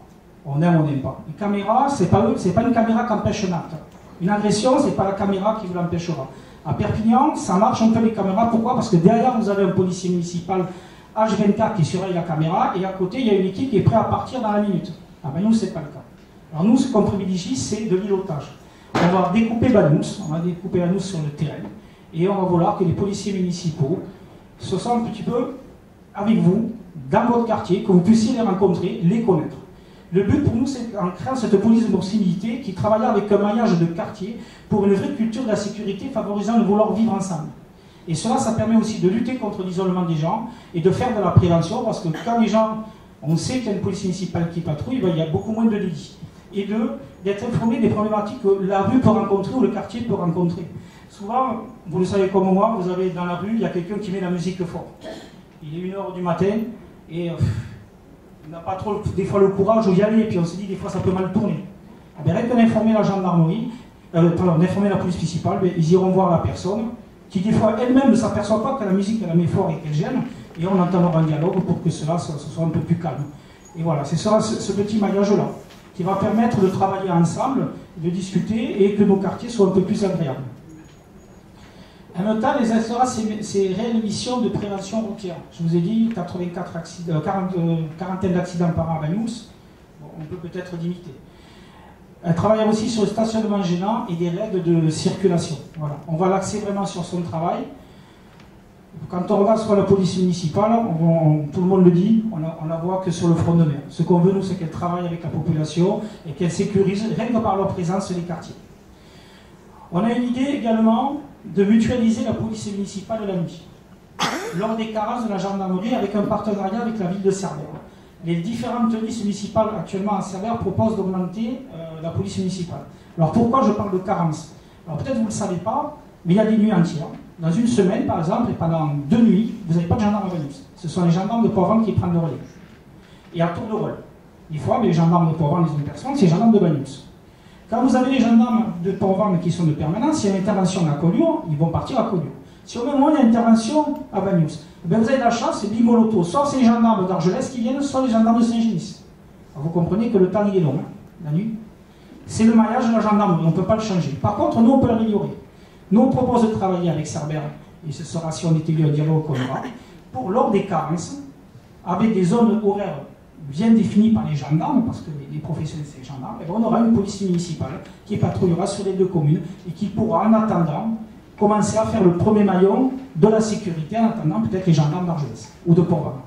S3: on aime ou on n'aime pas. Les caméras, c'est pas une caméra qui empêche un acte. Une agression, c'est pas la caméra qui vous l'empêchera. À Perpignan, ça marche un peu les caméras. Pourquoi? Parce que derrière, vous avez un policier municipal H24 qui surveille la caméra, et à côté, il y a une équipe qui est prête à partir dans la minute. Ah ben nous, c'est pas le cas. Alors nous, ce qu'on privilégie, c'est de l'îlotage. On va découper Banyuls, sur le terrain, et on va vouloir que les policiers municipaux se sentent un petit peu avec vous, dans votre quartier, que vous puissiez les rencontrer, les connaître. Le but pour nous, c'est en créant cette police de proximité qui travaille avec un maillage de quartier pour une vraie culture de la sécurité favorisant le vouloir vivre ensemble. Et cela, ça permet aussi de lutter contre l'isolement des gens et de faire de la prévention, parce que quand les gens, on sait qu'il y a une police municipale qui patrouille, ben, il y a beaucoup moins de délits. Et d'être informé des problématiques que la rue peut rencontrer ou le quartier peut rencontrer. Souvent, vous le savez comme moi, vous avez dans la rue, il y a quelqu'un qui met la musique fort. Il est 1h du matin et on n'a pas trop des fois le courage d'y aller, et puis on se dit des fois ça peut mal tourner. Rien que d'informer la gendarmerie, d'informer la police municipale, ben, ils iront voir la personne qui des fois elle-même ne s'aperçoit pas que la musique elle la met fort et qu'elle gêne, et on entendra un dialogue pour que cela ce soit un peu plus calme. Et voilà, c'est ce petit maillage-là qui va permettre de travailler ensemble, de discuter et que nos quartiers soient un peu plus agréables. En même temps, les SRA, c'est réelle mission de prévention routière. Je vous ai dit 40 d'accidents par an à Banyuls. Bon, on peut peut-être limiter. Elle travaille aussi sur le stationnement gênant et des règles de circulation. Voilà. On va l'axer vraiment sur son travail. Quand on regarde sur la police municipale, tout le monde le dit, on la voit que sur le front de mer. Ce qu'on veut, nous, c'est qu'elle travaille avec la population et qu'elle sécurise, rien que par leur présence, les quartiers. On a une idée également de mutualiser la police municipale la nuit, lors des carences de la gendarmerie, avec un partenariat avec la ville de Cerbère. Les différentes polices municipales actuellement à Cerbère proposent d'augmenter la police municipale. Alors pourquoi je parle de carence? Alors peut-être vous ne le savez pas, mais il y a des nuits entières. Dans une semaine, par exemple, et pendant 2 nuits, vous n'avez pas de gendarmes à Banyuls. Ce sont les gendarmes de Port-Ventre qui prennent le relais. Et à tour de rôle. Des fois, les gendarmes de Port-Ventre, ils ont personne, c'est les gendarmes de Banyuls. Quand vous avez les gendarmes de Port-Ventre qui sont de permanence, s'il y a une intervention à Collioure, ils vont partir à Collioure. Si au même moment il y a une intervention à Banyuls, ben vous avez de la chance, c'est bingoloto. Soit c'est les gendarmes d'Argelès qui viennent, soit les gendarmes de Saint-Génis. Vous comprenez que le temps il est long, hein, la nuit. C'est le maillage de la gendarmerie, on ne peut pas le changer. Par contre, nous on peut l'améliorer. Nous on propose de travailler avec Cerbère, et ce sera si on est élu un dialogue qu'on aura, pour lors des carences, avec des zones horaires bien définies par les gendarmes, parce que les professionnels c'est les gendarmes, et on aura une police municipale qui patrouillera sur les 2 communes et qui pourra en attendant commencer à faire le premier maillon de la sécurité en attendant peut-être les gendarmes d'Argelès ou de Port-Ventre.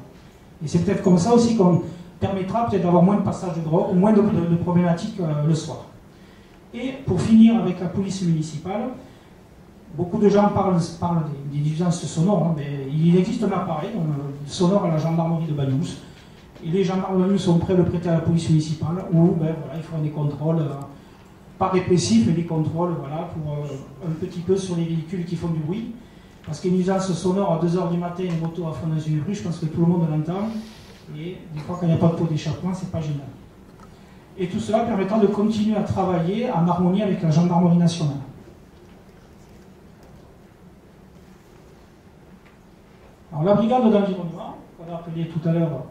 S3: Et c'est peut-être comme ça aussi qu'on permettra peut-être d'avoir moins de passages de drogue, moins de problématiques le soir. Et pour finir avec la police municipale, beaucoup de gens parlent des nuisances sonores, hein, mais il existe un appareil sonore à la gendarmerie de Banyuls, et les gendarmes de Banyuls sont prêts à le prêter à la police municipale, où ben, voilà, ils feront des contrôles, pas répressifs, mais des contrôles voilà, pour un petit peu sur les véhicules qui font du bruit. Parce qu'une nuisance sonore à 2h du matin, une moto à fond dans une rue, je pense que tout le monde l'entend, et des fois quand il n'y a pas de pot d'échappement, c'est pas génial. Et tout cela permettra de continuer à travailler en harmonie avec la gendarmerie nationale. Alors la brigade d'environnement, qu'on a appelée tout à l'heure,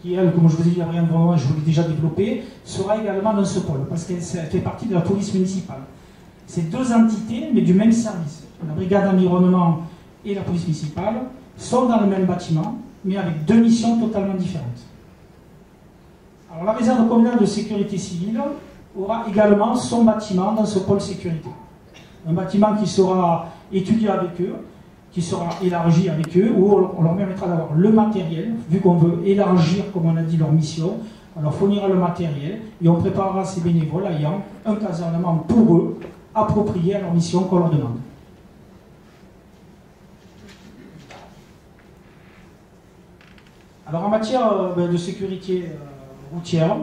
S3: qui elle, comme je vous ai dit, l'environnement, je vous l'ai déjà développé, sera également dans ce pôle, parce qu'elle fait partie de la police municipale. C'est 2 entités, mais du même service. La brigade d'environnement et la police municipale sont dans le même bâtiment, mais avec 2 missions totalement différentes. Alors la réserve communale de sécurité civile aura également son bâtiment dans ce pôle sécurité. Un bâtiment qui sera étudié avec eux, qui sera élargi avec eux, où on leur permettra d'avoir le matériel, vu qu'on veut élargir, comme on a dit, leur mission, on leur fournira le matériel, et on préparera ces bénévoles ayant un casernement pour eux, approprié à leur mission qu'on leur demande. Alors en matière de sécurité routière,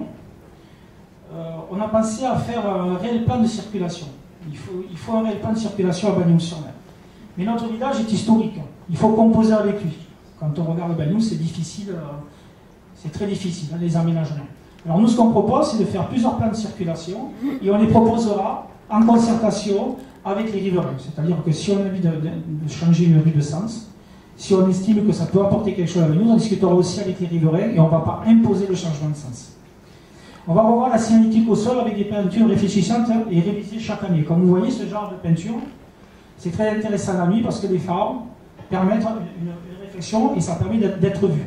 S3: on a pensé à faire un réel plan de circulation. Il faut un réel plan de circulation à Banyuls-sur-Mer. Mais notre village est historique, il faut composer avec lui. Quand on regarde Banyuls, c'est difficile, c'est très difficile, hein, les aménagements. Alors nous, ce qu'on propose, c'est de faire plusieurs plans de circulation, et on les proposera en concertation avec les riverains. C'est-à-dire que si on a envie de changer une rue de sens, si on estime que ça peut apporter quelque chose à Banyuls, on discutera aussi avec les riverains, et on ne va pas imposer le changement de sens. On va revoir la signalétique au sol avec des peintures réfléchissantes et révisées chaque année. Comme vous voyez, ce genre de peinture, c'est très intéressant la nuit parce que les phares permettent une réflexion et ça permet d'être vu.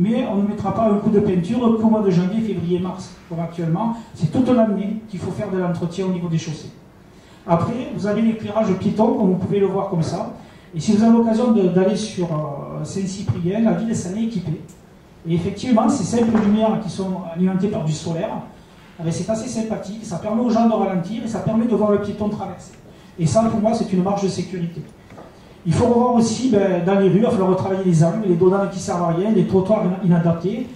S3: mais on ne mettra pas un coup de peinture qu'au mois de janvier, février, mars, comme actuellement. C'est toute l'année qu'il faut faire de l'entretien au niveau des chaussées. Après, vous avez l'éclairage piéton, comme vous pouvez le voir comme ça. Et si vous avez l'occasion d'aller sur Saint-Cyprien, la ville s'en est équipée. Et effectivement, ces simples lumières qui sont alimentées par du solaire, c'est assez sympathique, ça permet aux gens de ralentir et ça permet de voir le piéton traverser. Et ça, pour moi, c'est une marge de sécurité. Il faut revoir aussi, dans les rues, il va falloir retravailler les angles, les dodans qui ne servent à rien, les trottoirs inadaptés,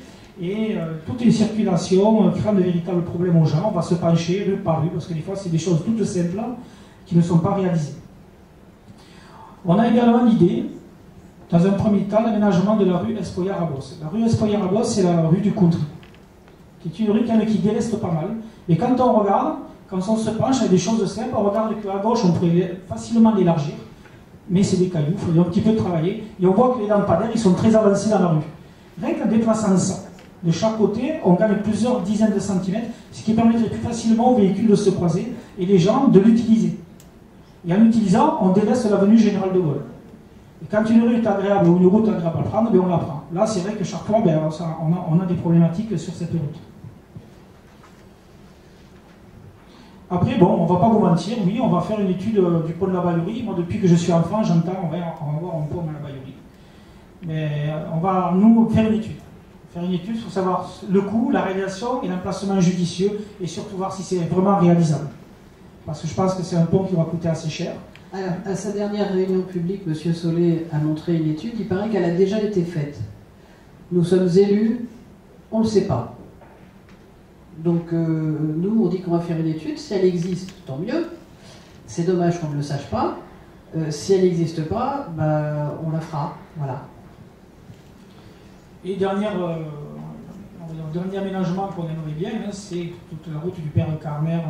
S3: et toute une circulation crée de véritables problèmes aux gens. On va se pencher rue par rue, parce que des fois, c'est des choses toutes simples qui ne sont pas réalisées. On a également l'idée, dans un premier temps, l'aménagement de la rue Espoir-Rabos. La rue Espoir-Rabos, c'est la rue du country, qui est une rue qui déleste pas mal. Et quand on regarde, quand on se penche, il y a des choses simples, on regarde qu'à gauche, on pourrait facilement l'élargir, mais c'est des cailloux, il faut un petit peu travailler. Et on voit que les lampadaires, ils sont très avancés dans la rue. Rien qu'en déplaçant ça de chaque côté, on gagne plusieurs dizaines de centimètres, ce qui permettrait plus facilement aux véhicules de se croiser et les gens de l'utiliser. Et en l'utilisant, on délaisse l'avenue Général de Gaulle. Et quand une rue est agréable ou une route agréable à prendre, on la prend. Là, c'est vrai que chaque fois, on a des problématiques sur cette route. Après, bon, on ne va pas vous mentir, oui, on va faire une étude du pont de la Baillerie. Moi, depuis que je suis enfant, j'entends, on va voir un pont à la Baillerie. Mais on va, nous, faire une étude. Faire une étude pour savoir le coût, la réalisation et l'emplacement judicieux, et surtout voir si c'est vraiment réalisable. Parce que je pense que c'est un pont qui va coûter assez cher.
S1: Alors, à sa dernière réunion publique, M. Solé a montré une étude, il paraît qu'elle a déjà été faite. Nous sommes élus, on ne le sait pas. Donc nous, on dit qu'on va faire une étude, si elle existe, tant mieux. C'est dommage qu'on ne le sache pas. Si elle n'existe pas, on la fera. Voilà.
S3: Et dernier aménagement qu'on aimerait bien, c'est toute la route du Père Carmer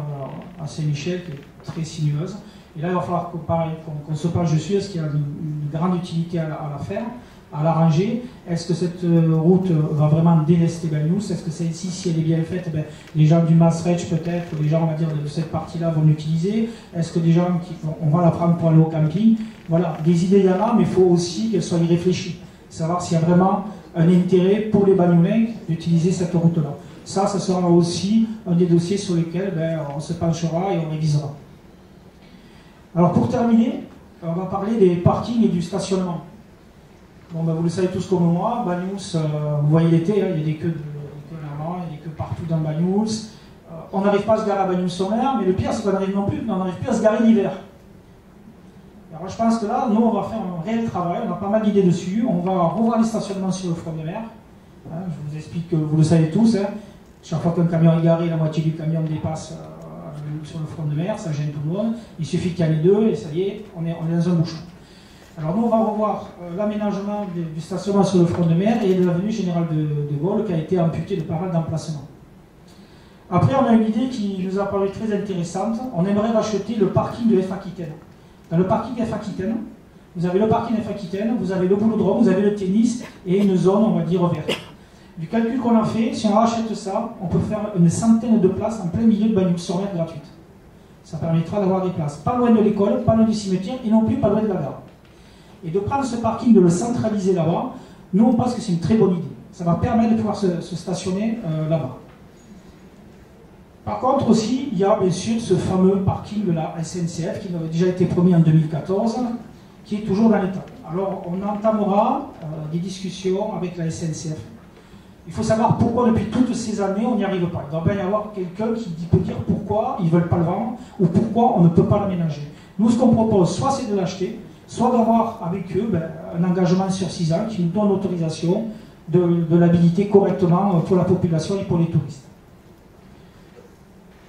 S3: à Saint-Michel, qui est très sinueuse. Et là, il va falloir qu'on se penche dessus. Est-ce qu'il y a une grande utilité à la faire, à l'arranger? Est-ce que cette route va vraiment délester Banyuls? Est-ce que celle-ci, si elle est bien faite, les gens du Maastricht peut-être, les gens, on va dire, de cette partie-là vont l'utiliser? Est-ce que des gens, on va la prendre pour aller au camping? Voilà, des idées il y en a, mais il faut aussi qu'elles soient réfléchies. Savoir s'il y a vraiment un intérêt pour les Banyulins d'utiliser cette route-là. Ça sera aussi un des dossiers sur lesquels on se penchera et on révisera. Alors pour terminer, on va parler des parkings et du stationnement. Bon, vous le savez tous comme moi, Banyuls, vous voyez l'été, il y a des queues là-bas, il y a des queues partout dans Banyuls. On n'arrive pas à se garer à Banyuls-sur-Mer, mais le pire, c'est qu'on n'arrive non plus, on n'arrive plus à se garer l'hiver. Alors je pense que là, nous, on va faire un réel travail, on a pas mal d'idées dessus, on va revoir les stationnements sur le front de mer. Je vous explique que vous le savez tous, chaque fois qu'un camion est garé, la moitié du camion dépasse sur le front de mer, ça gêne tout le monde. Il suffit qu'il y en ait deux et ça y est, on est dans un bouchon. Alors nous, on va revoir l'aménagement du stationnement sur le front de mer et de l'avenue Général de Gaulle qui a été amputée de pas mal d'emplacements. Après, on a une idée qui nous a paru très intéressante. On aimerait racheter le parking de F-Aquitaine. Dans le parking F-Aquitaine, vous avez le parking F-Aquitaine, vous avez le boulodrome, vous avez le tennis et une zone, on va dire, verte. Du calcul qu'on a fait, si on rachète ça, on peut faire une centaine de places en plein milieu de Banyuls-sur-Mer gratuites. Ça permettra d'avoir des places pas loin de l'école, pas loin du cimetière et non plus pas loin de la gare. Et de prendre ce parking, de le centraliser là-bas, nous on pense que c'est une très bonne idée. Ça va permettre de pouvoir se stationner là-bas. Par contre aussi, il y a bien sûr ce fameux parking de la SNCF qui avait déjà été promis en 2014, qui est toujours dans l'état. Alors on entamera des discussions avec la SNCF. Il faut savoir pourquoi depuis toutes ces années on n'y arrive pas. Il doit bien y avoir quelqu'un qui peut dire pourquoi ils ne veulent pas le vendre ou pourquoi on ne peut pas l'aménager. Nous ce qu'on propose, soit c'est de l'acheter, soit d'avoir avec eux un engagement sur 6 ans qui nous donne l'autorisation de l'habiliter correctement pour la population et pour les touristes.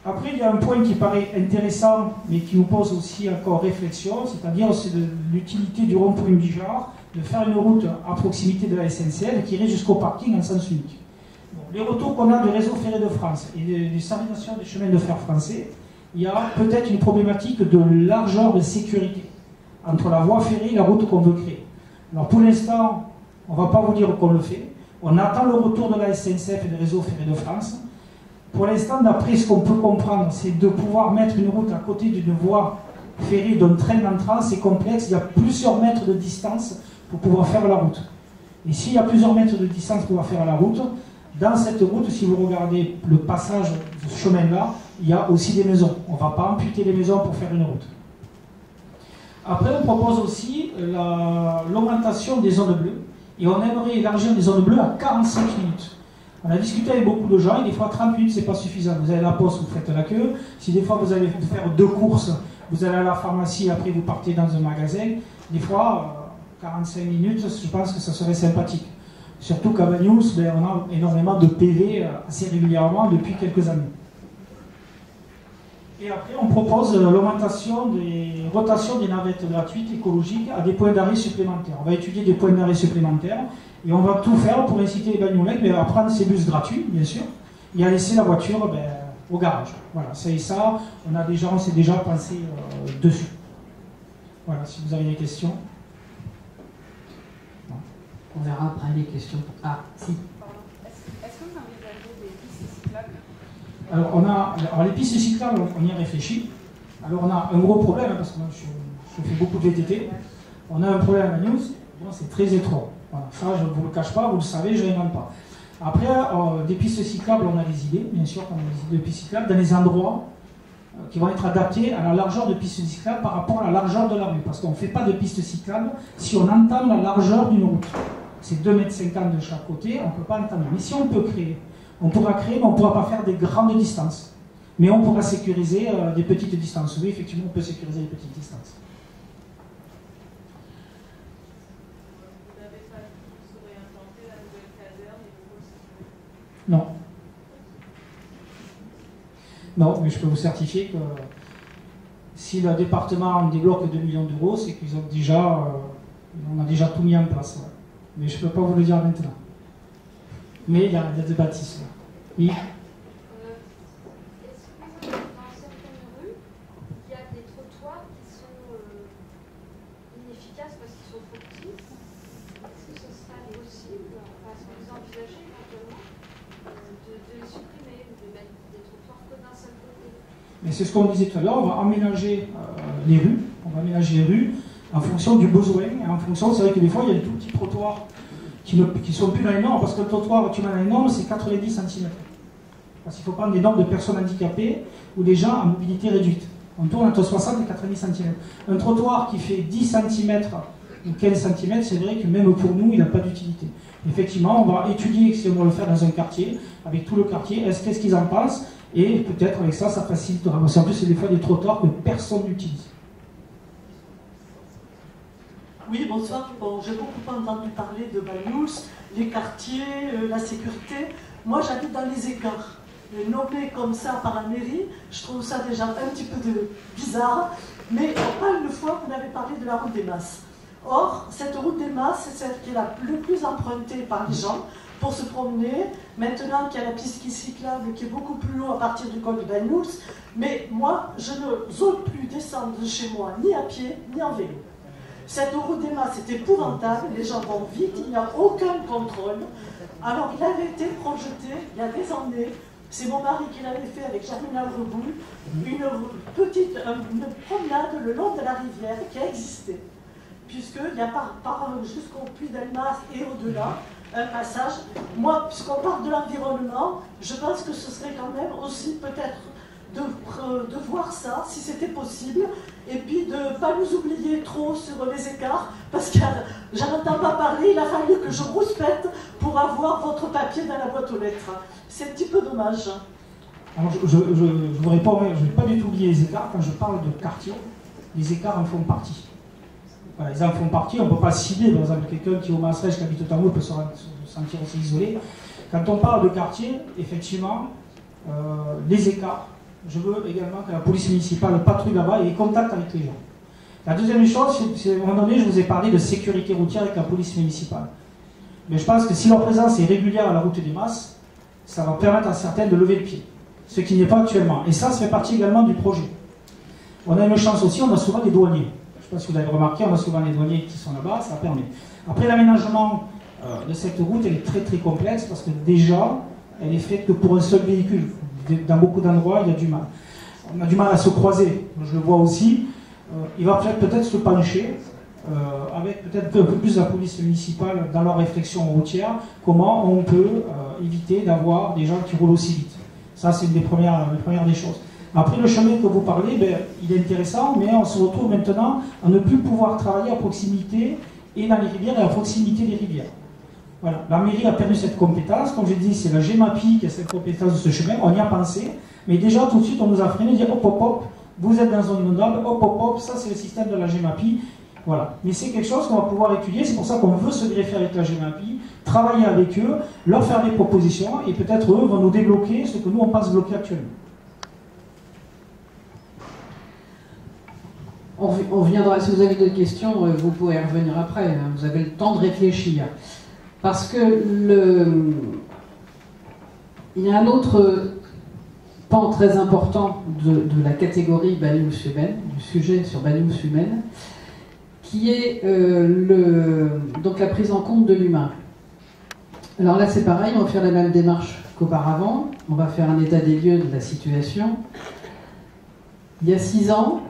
S3: Après, il y a un point qui paraît intéressant, mais qui nous pose aussi encore réflexion, c'est-à-dire c'est de l'utilité du rond-point Bijard, de faire une route à proximité de la SNCF qui irait jusqu'au parking en sens unique. Bon, les retours qu'on a du réseau ferré de France et du service national des chemins de fer français, il y a peut-être une problématique de largeur de sécurité entre la voie ferrée et la route qu'on veut créer. Alors pour l'instant, on ne va pas vous dire qu'on le fait. On attend le retour de la SNCF et du réseau ferré de France. Pour l'instant, d'après ce qu'on peut comprendre, c'est de pouvoir mettre une route à côté d'une voie ferrée d'un train d'entrant, c'est complexe, il y a plusieurs mètres de distance pour pouvoir faire la route. Et s'il y a plusieurs mètres de distance pour faire la route, dans cette route, si vous regardez le passage de ce chemin-là, il y a aussi des maisons. On ne va pas amputer les maisons pour faire une route. Après, on propose aussi l'augmentation des zones bleues. Et on aimerait élargir les zones bleues à 45 minutes. On a discuté avec beaucoup de gens, et des fois 30 minutes, ce n'est pas suffisant. Vous avez la poste, vous faites la queue. Si des fois vous allez faire 2 courses, vous allez à la pharmacie, après vous partez dans un magasin, des fois, 45 minutes, je pense que ça serait sympathique. Surtout qu'à Banyuls, on a énormément de PV assez régulièrement depuis quelques années. Et après, on propose l'augmentation des rotations des navettes gratuites écologiques à des points d'arrêt supplémentaires. On va étudier des points d'arrêt supplémentaires et on va tout faire pour inciter les Bagnolais à prendre ces bus gratuits, bien sûr, et à laisser la voiture au garage. Voilà, c'est ça, on s'est déjà pensé dessus. Voilà, si vous avez des questions.
S1: On verra après les questions. Ah, si.
S4: Est-ce que vous envisagez des pistes cyclables?
S3: Alors, les pistes cyclables, on y réfléchit. Alors, on a un gros problème, parce que moi, je fais beaucoup de VTT. On a un problème à News, c'est très étroit. Voilà. Ça, je ne vous le cache pas, vous le savez, je n'invente pas. Après, des pistes cyclables, on a des idées, bien sûr, on a des idées de pistes cyclables, dans des endroits qui vont être adaptés à la largeur de pistes cyclables par rapport à la largeur de la rue. Parce qu'on ne fait pas de pistes cyclables si on entame la largeur d'une route. C'est 2,50 m de chaque côté, on ne peut pas entamer. Mais si on peut créer, on pourra créer, mais on ne pourra pas faire des grandes distances. Mais on pourra sécuriser des petites distances. Oui, effectivement, on peut sécuriser les petites distances.
S4: Vous n'avez pas dit que vous aurez implanté la nouvelle caserne et le pôle sécurité?
S3: Non. Non, mais je peux vous certifier que si le département débloque 2 millions d'euros, c'est qu'ils ont déjà, on a déjà tout mis en place. Ouais. Mais je ne peux pas vous le dire maintenant. Mais il y a des bâtisses. Oui.
S5: Est-ce que dans certaines rues, il y a des trottoirs qui sont inefficaces parce qu'ils sont trop petits? Est-ce que ce serait possible, est-ce que vous envisagez éventuellement de les supprimer, de mettre des trottoirs que d'un seul côté?
S3: Mais c'est ce qu'on disait tout à l'heure, on va aménager les rues. On va aménager les rues en fonction du besoin. Et en fonction, c'est vrai que des fois, il y a des tout petits trottoirs qui ne sont plus dans les normes, parce que le trottoir, tu mets dans les normes, c'est 90 cm. Parce qu'il faut prendre des normes de personnes handicapées ou des gens à mobilité réduite. On tourne entre 60 et 90 cm. Un trottoir qui fait 10 cm ou 15 cm, c'est vrai que même pour nous, il n'a pas d'utilité. Effectivement, on va étudier si on doit le faire dans un quartier, avec tout le quartier, qu'est-ce qu'ils en pensent, et peut-être avec ça, ça facilitera. Parce qu'en plus, c'est des fois des trottoirs que personne n'utilise.
S6: Oui, bonsoir. Bon, j'ai beaucoup entendu parler de Banyuls, les quartiers, la sécurité. Moi, j'habite dans les écarts. Nommé comme ça par la mairie, je trouve ça déjà un petit peu bizarre. Mais pas une fois, vous avez parlé de la route des Masses. Or, cette route des Masses, c'est celle qui est le plus empruntée par les gens pour se promener. Maintenant qu'il y a la piste cyclable qui est beaucoup plus haut à partir du col de Banyuls. Mais moi, je n'ose plus descendre de chez moi, ni à pied, ni en vélo. Cette route des Masses est épouvantable, les gens vont vite, il n'y a aucun contrôle. Alors il avait été projeté il y a des années, c'est mon mari qui l'avait fait avec Germinal Reboul, une promenade le long de la rivière qui a existé. Puisqu'il y a jusqu'au Puy d'Almas et au-delà, un passage. Moi, puisqu'on parle de l'environnement, je pense que ce serait quand même aussi peut-être de voir ça, si c'était possible, et puis de ne pas nous oublier trop sur les écarts, parce que j'en entends pas parler, il a fallu que je rouspète pour avoir votre papier dans la boîte aux lettres. C'est un petit peu dommage.
S3: Alors, je vous réponds, je ne vais pas du tout oublier les écarts. Quand je parle de quartier, les écarts en font partie. Voilà, ils en font partie, on ne peut pas cibler, par exemple, quelqu'un qui est au Maastricht, qui habite au haut, peut se sentir aussi isolé. Quand on parle de quartier, effectivement, les écarts, je veux également que la police municipale patrouille là-bas et ait contact avec les gens. La deuxième chose, c'est à un moment donné, je vous ai parlé de sécurité routière avec la police municipale. Mais je pense que si leur présence est régulière à la route des Masses, ça va permettre à certains de lever le pied. Ce qui n'est pas actuellement. Et ça fait partie également du projet. On a une chance aussi, on a souvent des douaniers. Je ne sais pas si vous avez remarqué, on a souvent des douaniers qui sont là-bas, ça permet. Après, l'aménagement de cette route, elle est très très complexe parce que déjà, elle est faite que pour un seul véhicule. Dans beaucoup d'endroits, il y a du mal. On a du mal à se croiser, je le vois aussi. Il va peut-être se pencher avec peut-être un peu plus la police municipale dans leur réflexion routière, comment on peut éviter d'avoir des gens qui roulent aussi vite. Ça, c'est une des premières des choses. Après, le chemin que vous parlez, ben, il est intéressant, mais on se retrouve maintenant à ne plus pouvoir travailler à proximité et dans les rivières et à proximité des rivières. Voilà. La mairie a perdu cette compétence. Comme je dis, c'est la GEMAPI qui a cette compétence de ce chemin. On y a pensé, mais déjà tout de suite, on nous a freiné, dit hop, hop, hop, vous êtes dans zone inondable, hop, hop, hop, ça c'est le système de la GEMAPI. Voilà. Mais c'est quelque chose qu'on va pouvoir étudier, c'est pour ça qu'on veut se greffer avec la GEMAPI, travailler avec eux, leur faire des propositions, et peut-être eux vont nous débloquer ce que nous on pense bloquer actuellement.
S1: On reviendra, si vous avez d'autres questions, vous pouvez revenir après, hein, vous avez le temps de réfléchir. Parce que il y a un autre pan très important de la catégorie Banyuls humaine, du sujet sur Banyuls humaine, qui est donc la prise en compte de l'humain. Alors là c'est pareil, on va faire la même démarche qu'auparavant, on va faire un état des lieux de la situation. Il y a 6 ans,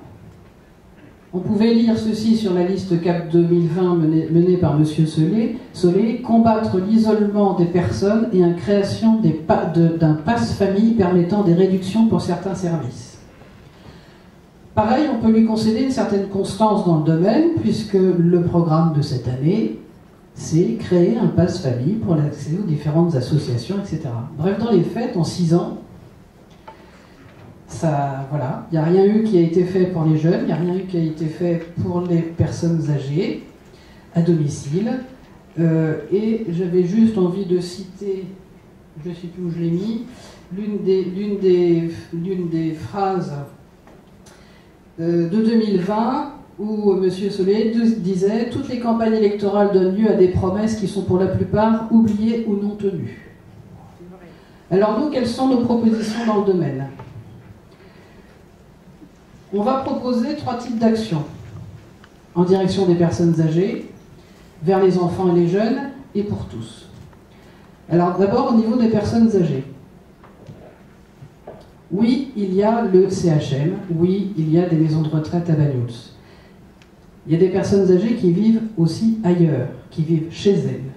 S1: on pouvait lire ceci sur la liste CAP 2020 menée par M. Solé, combattre l'isolement des personnes et la création d'un passe-famille permettant des réductions pour certains services. Pareil, on peut lui concéder une certaine constance dans le domaine, puisque le programme de cette année, c'est créer un passe-famille pour l'accès aux différentes associations, etc. Bref, dans les faits, en 6 ans, ça, voilà, il n'y a rien eu qui a été fait pour les jeunes, il n'y a rien eu qui a été fait pour les personnes âgées à domicile. Et j'avais juste envie de citer, je ne sais plus où je l'ai mis, l'une des phrases de 2020 où M. Solé disait « Toutes les campagnes électorales donnent lieu à des promesses qui sont pour la plupart oubliées ou non tenues ». Alors nous, quelles sont nos propositions dans le domaine ? On va proposer 3 types d'actions en direction des personnes âgées, vers les enfants et les jeunes, et pour tous. Alors d'abord au niveau des personnes âgées. Oui, il y a le CHM, oui, il y a des maisons de retraite à Banyuls. Il y a des personnes âgées qui vivent aussi ailleurs, qui vivent chez elles.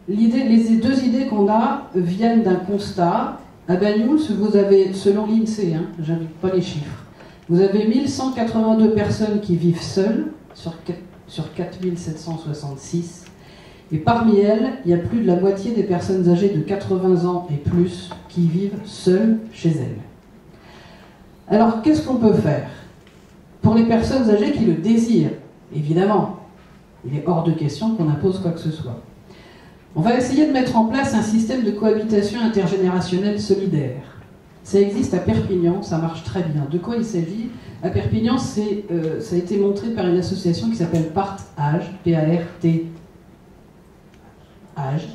S1: Les 2 idées qu'on a viennent d'un constat. À Banyuls, vous avez, selon l'INSEE, hein, j'indique pas les chiffres, vous avez 1182 personnes qui vivent seules sur 4766, et parmi elles, il y a plus de la moitié des personnes âgées de 80 ans et plus qui vivent seules chez elles. Alors, qu'est-ce qu'on peut faire pour les personnes âgées qui le désirent? Évidemment, il est hors de question qu'on impose quoi que ce soit. On va essayer de mettre en place un système de cohabitation intergénérationnelle solidaire. Ça existe à Perpignan, ça marche très bien. De quoi il s'agit? À Perpignan, ça a été montré par une association qui s'appelle Part-Âge, P-A-R-T Âge.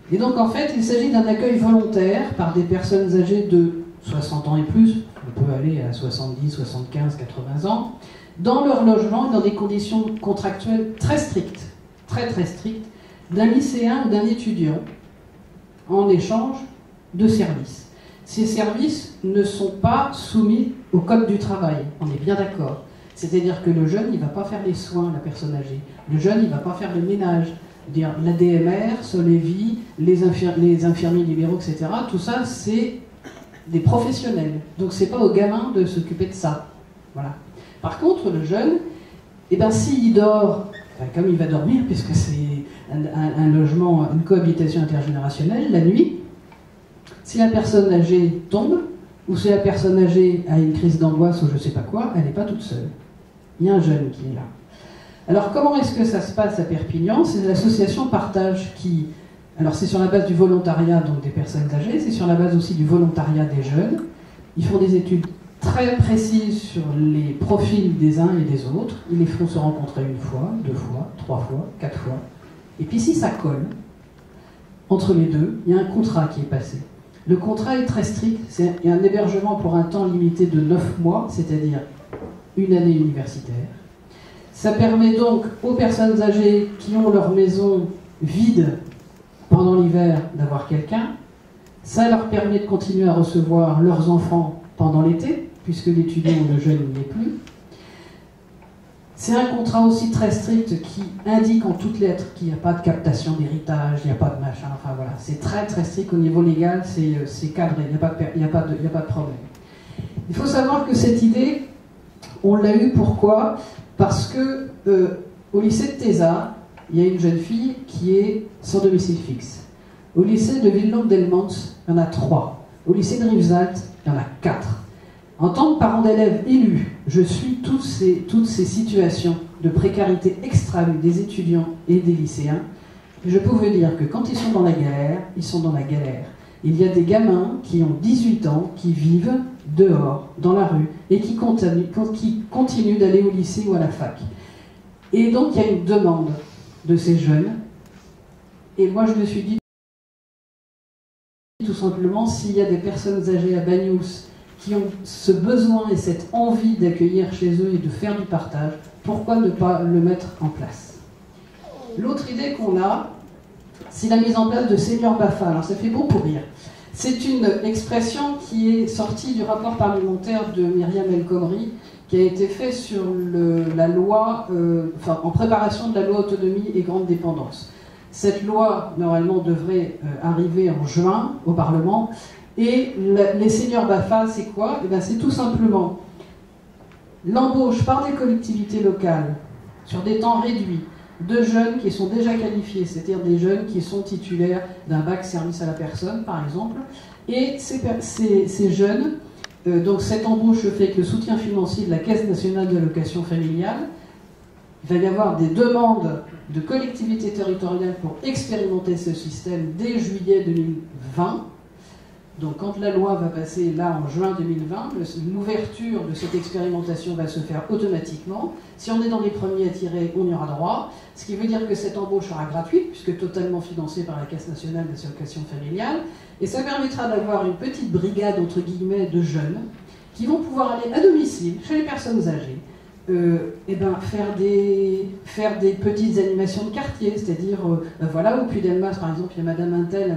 S1: Et donc en fait, il s'agit d'un accueil volontaire par des personnes âgées de 60 ans et plus, on peut aller à 70, 75, 80 ans, dans leur logement et dans des conditions contractuelles très strictes, très très strictes, d'un lycéen ou d'un étudiant en échange de services. Ces services ne sont pas soumis au code du travail, on est bien d'accord. C'est-à-dire que le jeune, il ne va pas faire les soins, la personne âgée. Le jeune, il ne va pas faire le ménage. La DMR, Solevi, les infirmiers libéraux, etc., tout ça, c'est des professionnels. Donc c'est pas aux gamins de s'occuper de ça. Voilà. Par contre, le jeune, eh ben, s'il dort, comme il va dormir, puisque c'est un logement, une cohabitation intergénérationnelle, la nuit, si la personne âgée tombe, ou si la personne âgée a une crise d'angoisse ou je ne sais pas quoi, elle n'est pas toute seule. Il y a un jeune qui est là. Alors comment est-ce que ça se passe à Perpignan? C'est l'association Partage qui... Alors c'est sur la base du volontariat donc des personnes âgées, c'est sur la base aussi du volontariat des jeunes. Ils font des études très précises sur les profils des uns et des autres. Ils les font se rencontrer 1 fois, 2 fois, 3 fois, 4 fois. Et puis si ça colle, entre les deux, il y a un contrat qui est passé. Le contrat est très strict, c'est un hébergement pour un temps limité de 9 mois, c'est-à-dire 1 année universitaire. Ça permet donc aux personnes âgées qui ont leur maison vide pendant l'hiver d'avoir quelqu'un. Ça leur permet de continuer à recevoir leurs enfants pendant l'été, puisque l'étudiant ou le jeune n'y est plus. C'est un contrat aussi très strict qui indique en toutes lettres qu'il n'y a pas de captation d'héritage, il n'y a pas de machin, enfin voilà, c'est très très strict au niveau légal, c'est cadré, il n'y a pas de problème. Il faut savoir que cette idée, on l'a eue pourquoi? Parce que au lycée de Thézat, il y a une jeune fille qui est sans domicile fixe. Au lycée de Villeneuve-d'Elmans, il y en a 3. Au lycée de Rivesaltes, il y en a 4. En tant que parent d'élèves élu, je suis toutes ces situations de précarité extrême des étudiants et des lycéens. Je peux vous dire que quand ils sont dans la galère, ils sont dans la galère. Il y a des gamins qui ont 18 ans, qui vivent dehors, dans la rue, et qui continuent d'aller au lycée ou à la fac. Et donc il y a une demande de ces jeunes. Et moi je me suis dit, tout simplement, s'il y a des personnes âgées à Banyuls qui ont ce besoin et cette envie d'accueillir chez eux et de faire du partage, pourquoi ne pas le mettre en place? L'autre idée qu'on a, c'est la mise en place de seniors BAFA. Alors ça fait beau pour rire. C'est une expression qui est sortie du rapport parlementaire de Myriam El Khomri, qui a été fait sur la loi, en préparation de la loi autonomie et grande dépendance. Cette loi, normalement, devrait arriver en juin au Parlement. Et les seniors BAFA, c'est quoi? C'est tout simplement l'embauche par des collectivités locales, sur des temps réduits, de jeunes qui sont déjà qualifiés, c'est-à-dire des jeunes qui sont titulaires d'un bac service à la personne, par exemple. Et ces jeunes, donc cette embauche se fait avec le soutien financier de la Caisse nationale d'allocation familiale. Il va y avoir des demandes de collectivités territoriales pour expérimenter ce système dès juillet 2020. Donc quand la loi va passer là en juin 2020, l'ouverture de cette expérimentation va se faire automatiquement. Si on est dans les premiers à tirer, on y aura droit. Ce qui veut dire que cette embauche sera gratuite, puisque totalement financée par la Caisse nationale d'allocation familiale. Et ça permettra d'avoir une petite brigade, entre guillemets, de jeunes qui vont pouvoir aller à domicile, chez les personnes âgées, faire des petites animations de quartier, c'est-à-dire, voilà, au Puy-d'Elmas, par exemple, il y a Madame Intel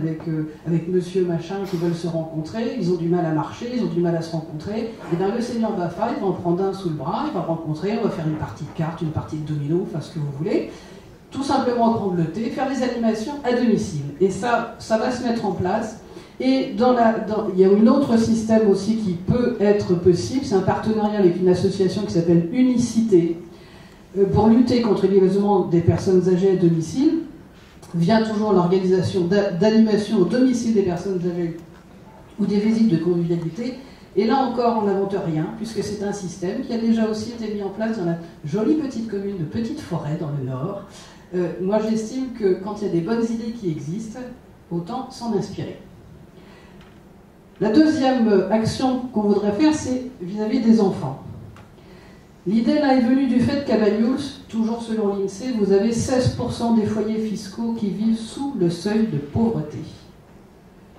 S1: avec Monsieur Machin qui veulent se rencontrer, ils ont du mal à marcher, ils ont du mal à se rencontrer, et bien le senior BAFA, il va en prendre un sous le bras, il va rencontrer, on va faire une partie de cartes, une partie de domino, enfin ce que vous voulez, tout simplement prendre le thé, faire des animations à domicile. Et ça va se mettre en place. Et il y a un autre système aussi qui peut être possible, c'est un partenariat avec une association qui s'appelle Unicité, pour lutter contre l'isolement des personnes âgées à domicile. Vient toujours l'organisation d'animation au domicile des personnes âgées ou des visites de convivialité. Et là encore, on n'invente rien, puisque c'est un système qui a déjà aussi été mis en place dans la jolie petite commune de Petite-Forêt, dans le Nord. Moi, j'estime que quand il y a des bonnes idées qui existent, autant s'en inspirer. La deuxième action qu'on voudrait faire, c'est vis-à-vis des enfants. L'idée là est venue du fait qu'à Banyuls, toujours selon l'INSEE, vous avez 16% des foyers fiscaux qui vivent sous le seuil de pauvreté.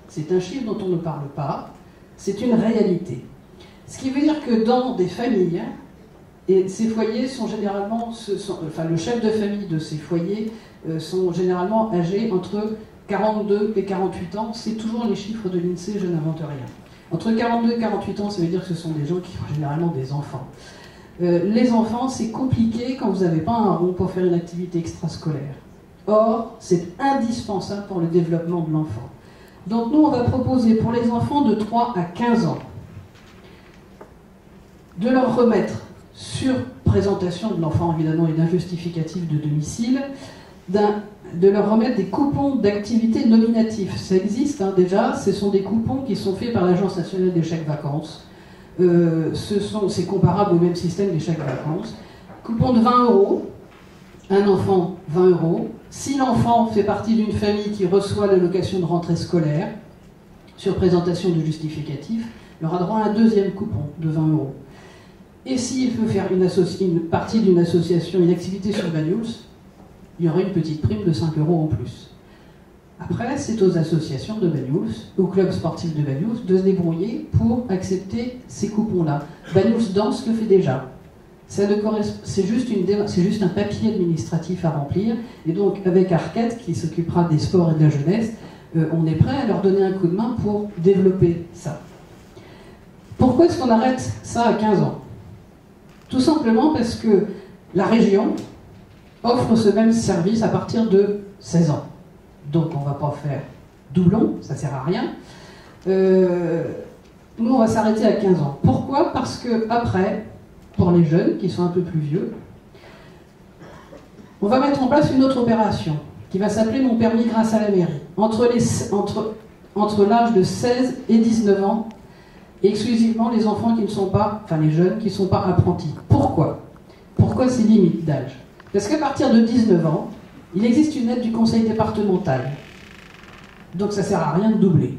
S1: C'est un chiffre dont on ne parle pas, c'est une réalité. Ce qui veut dire que dans des familles, et ces foyers sont généralement, le chef de famille de ces foyers sont généralement âgés entre 42 et 48 ans, c'est toujours les chiffres de l'INSEE, je n'invente rien. Entre 42 et 48 ans, ça veut dire que ce sont des gens qui ont généralement des enfants. Les enfants, c'est compliqué quand vous n'avez pas un rond pour faire une activité extrascolaire. Or, c'est indispensable pour le développement de l'enfant. Donc nous, on va proposer pour les enfants de 3 à 15 ans de leur remettre, sur présentation de l'enfant évidemment et d'un justificatif de domicile, de leur remettre des coupons d'activité nominatifs. Ça existe déjà, ce sont des coupons qui sont faits par l'Agence nationale des chèques vacances. C'est comparable au même système des chèques vacances. Coupon de 20 €, un enfant 20 €. Si l'enfant fait partie d'une famille qui reçoit l'allocation de rentrée scolaire, sur présentation de justificatif, il aura droit à un deuxième coupon de 20 €. Et s'il veut faire une partie d'une association, une activité sur Banyuls, il y aurait une petite prime de 5 € en plus. Après, c'est aux associations de Banyuls, aux clubs sportifs de Banyuls, de se débrouiller pour accepter ces coupons-là. Banyuls Danse le fait déjà. C'est juste un papier administratif à remplir. Et donc, avec Arquette, qui s'occupera des sports et de la jeunesse, on est prêt à leur donner un coup de main pour développer ça. Pourquoi est-ce qu'on arrête ça à 15 ans? Tout simplement parce que La région offre ce même service à partir de 16 ans. Donc on ne va pas faire doublon, ça ne sert à rien. Nous, on va s'arrêter à 15 ans. Pourquoi? Parce que après, pour les jeunes qui sont un peu plus vieux, on va mettre en place une autre opération qui va s'appeler Mon permis grâce à la mairie. Entre l'âge de 16 et 19 ans, exclusivement les enfants qui ne sont pas, enfin les jeunes qui ne sont pas apprentis. Pourquoi? Pourquoi ces limites d'âge? Parce qu'à partir de 19 ans, il existe une aide du conseil départemental. Donc ça ne sert à rien de doubler.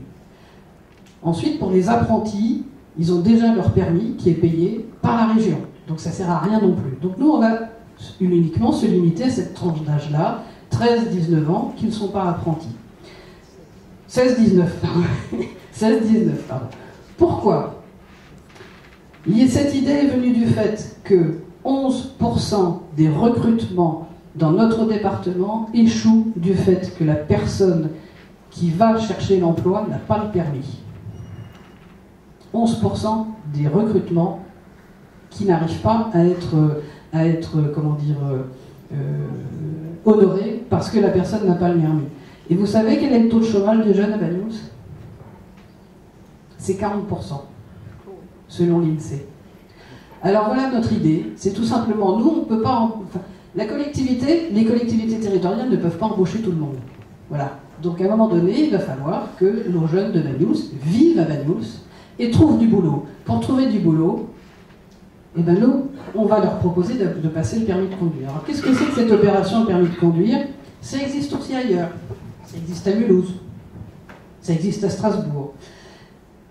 S1: Ensuite, pour les apprentis, ils ont déjà leur permis qui est payé par la région. Donc ça ne sert à rien non plus. Donc nous, on va uniquement se limiter à cette tranche d'âge-là, 13-19 ans, qui ne sont pas apprentis. 16-19, pardon. 16-19, pardon. Pourquoi? Cette idée est venue du fait que 11% des recrutements dans notre département échouent du fait que la personne qui va chercher l'emploi n'a pas le permis. 11% des recrutements qui n'arrivent pas à être honorés parce que la personne n'a pas le permis. Et vous savez quel est le taux de chômage des jeunes à Banyuls? C'est 40%, selon l'INSEE. Alors voilà notre idée, c'est tout simplement, nous on ne peut pas... les collectivités territoriales ne peuvent pas embaucher tout le monde. Voilà. Donc à un moment donné, il va falloir que nos jeunes de Banyuls vivent à Banyuls et trouvent du boulot. Pour trouver du boulot, eh ben nous, on va leur proposer de passer le permis de conduire. Alors qu'est-ce que c'est que cette opération de permis de conduire? Ça existe aussi ailleurs. Ça existe à Mulhouse. Ça existe à Strasbourg.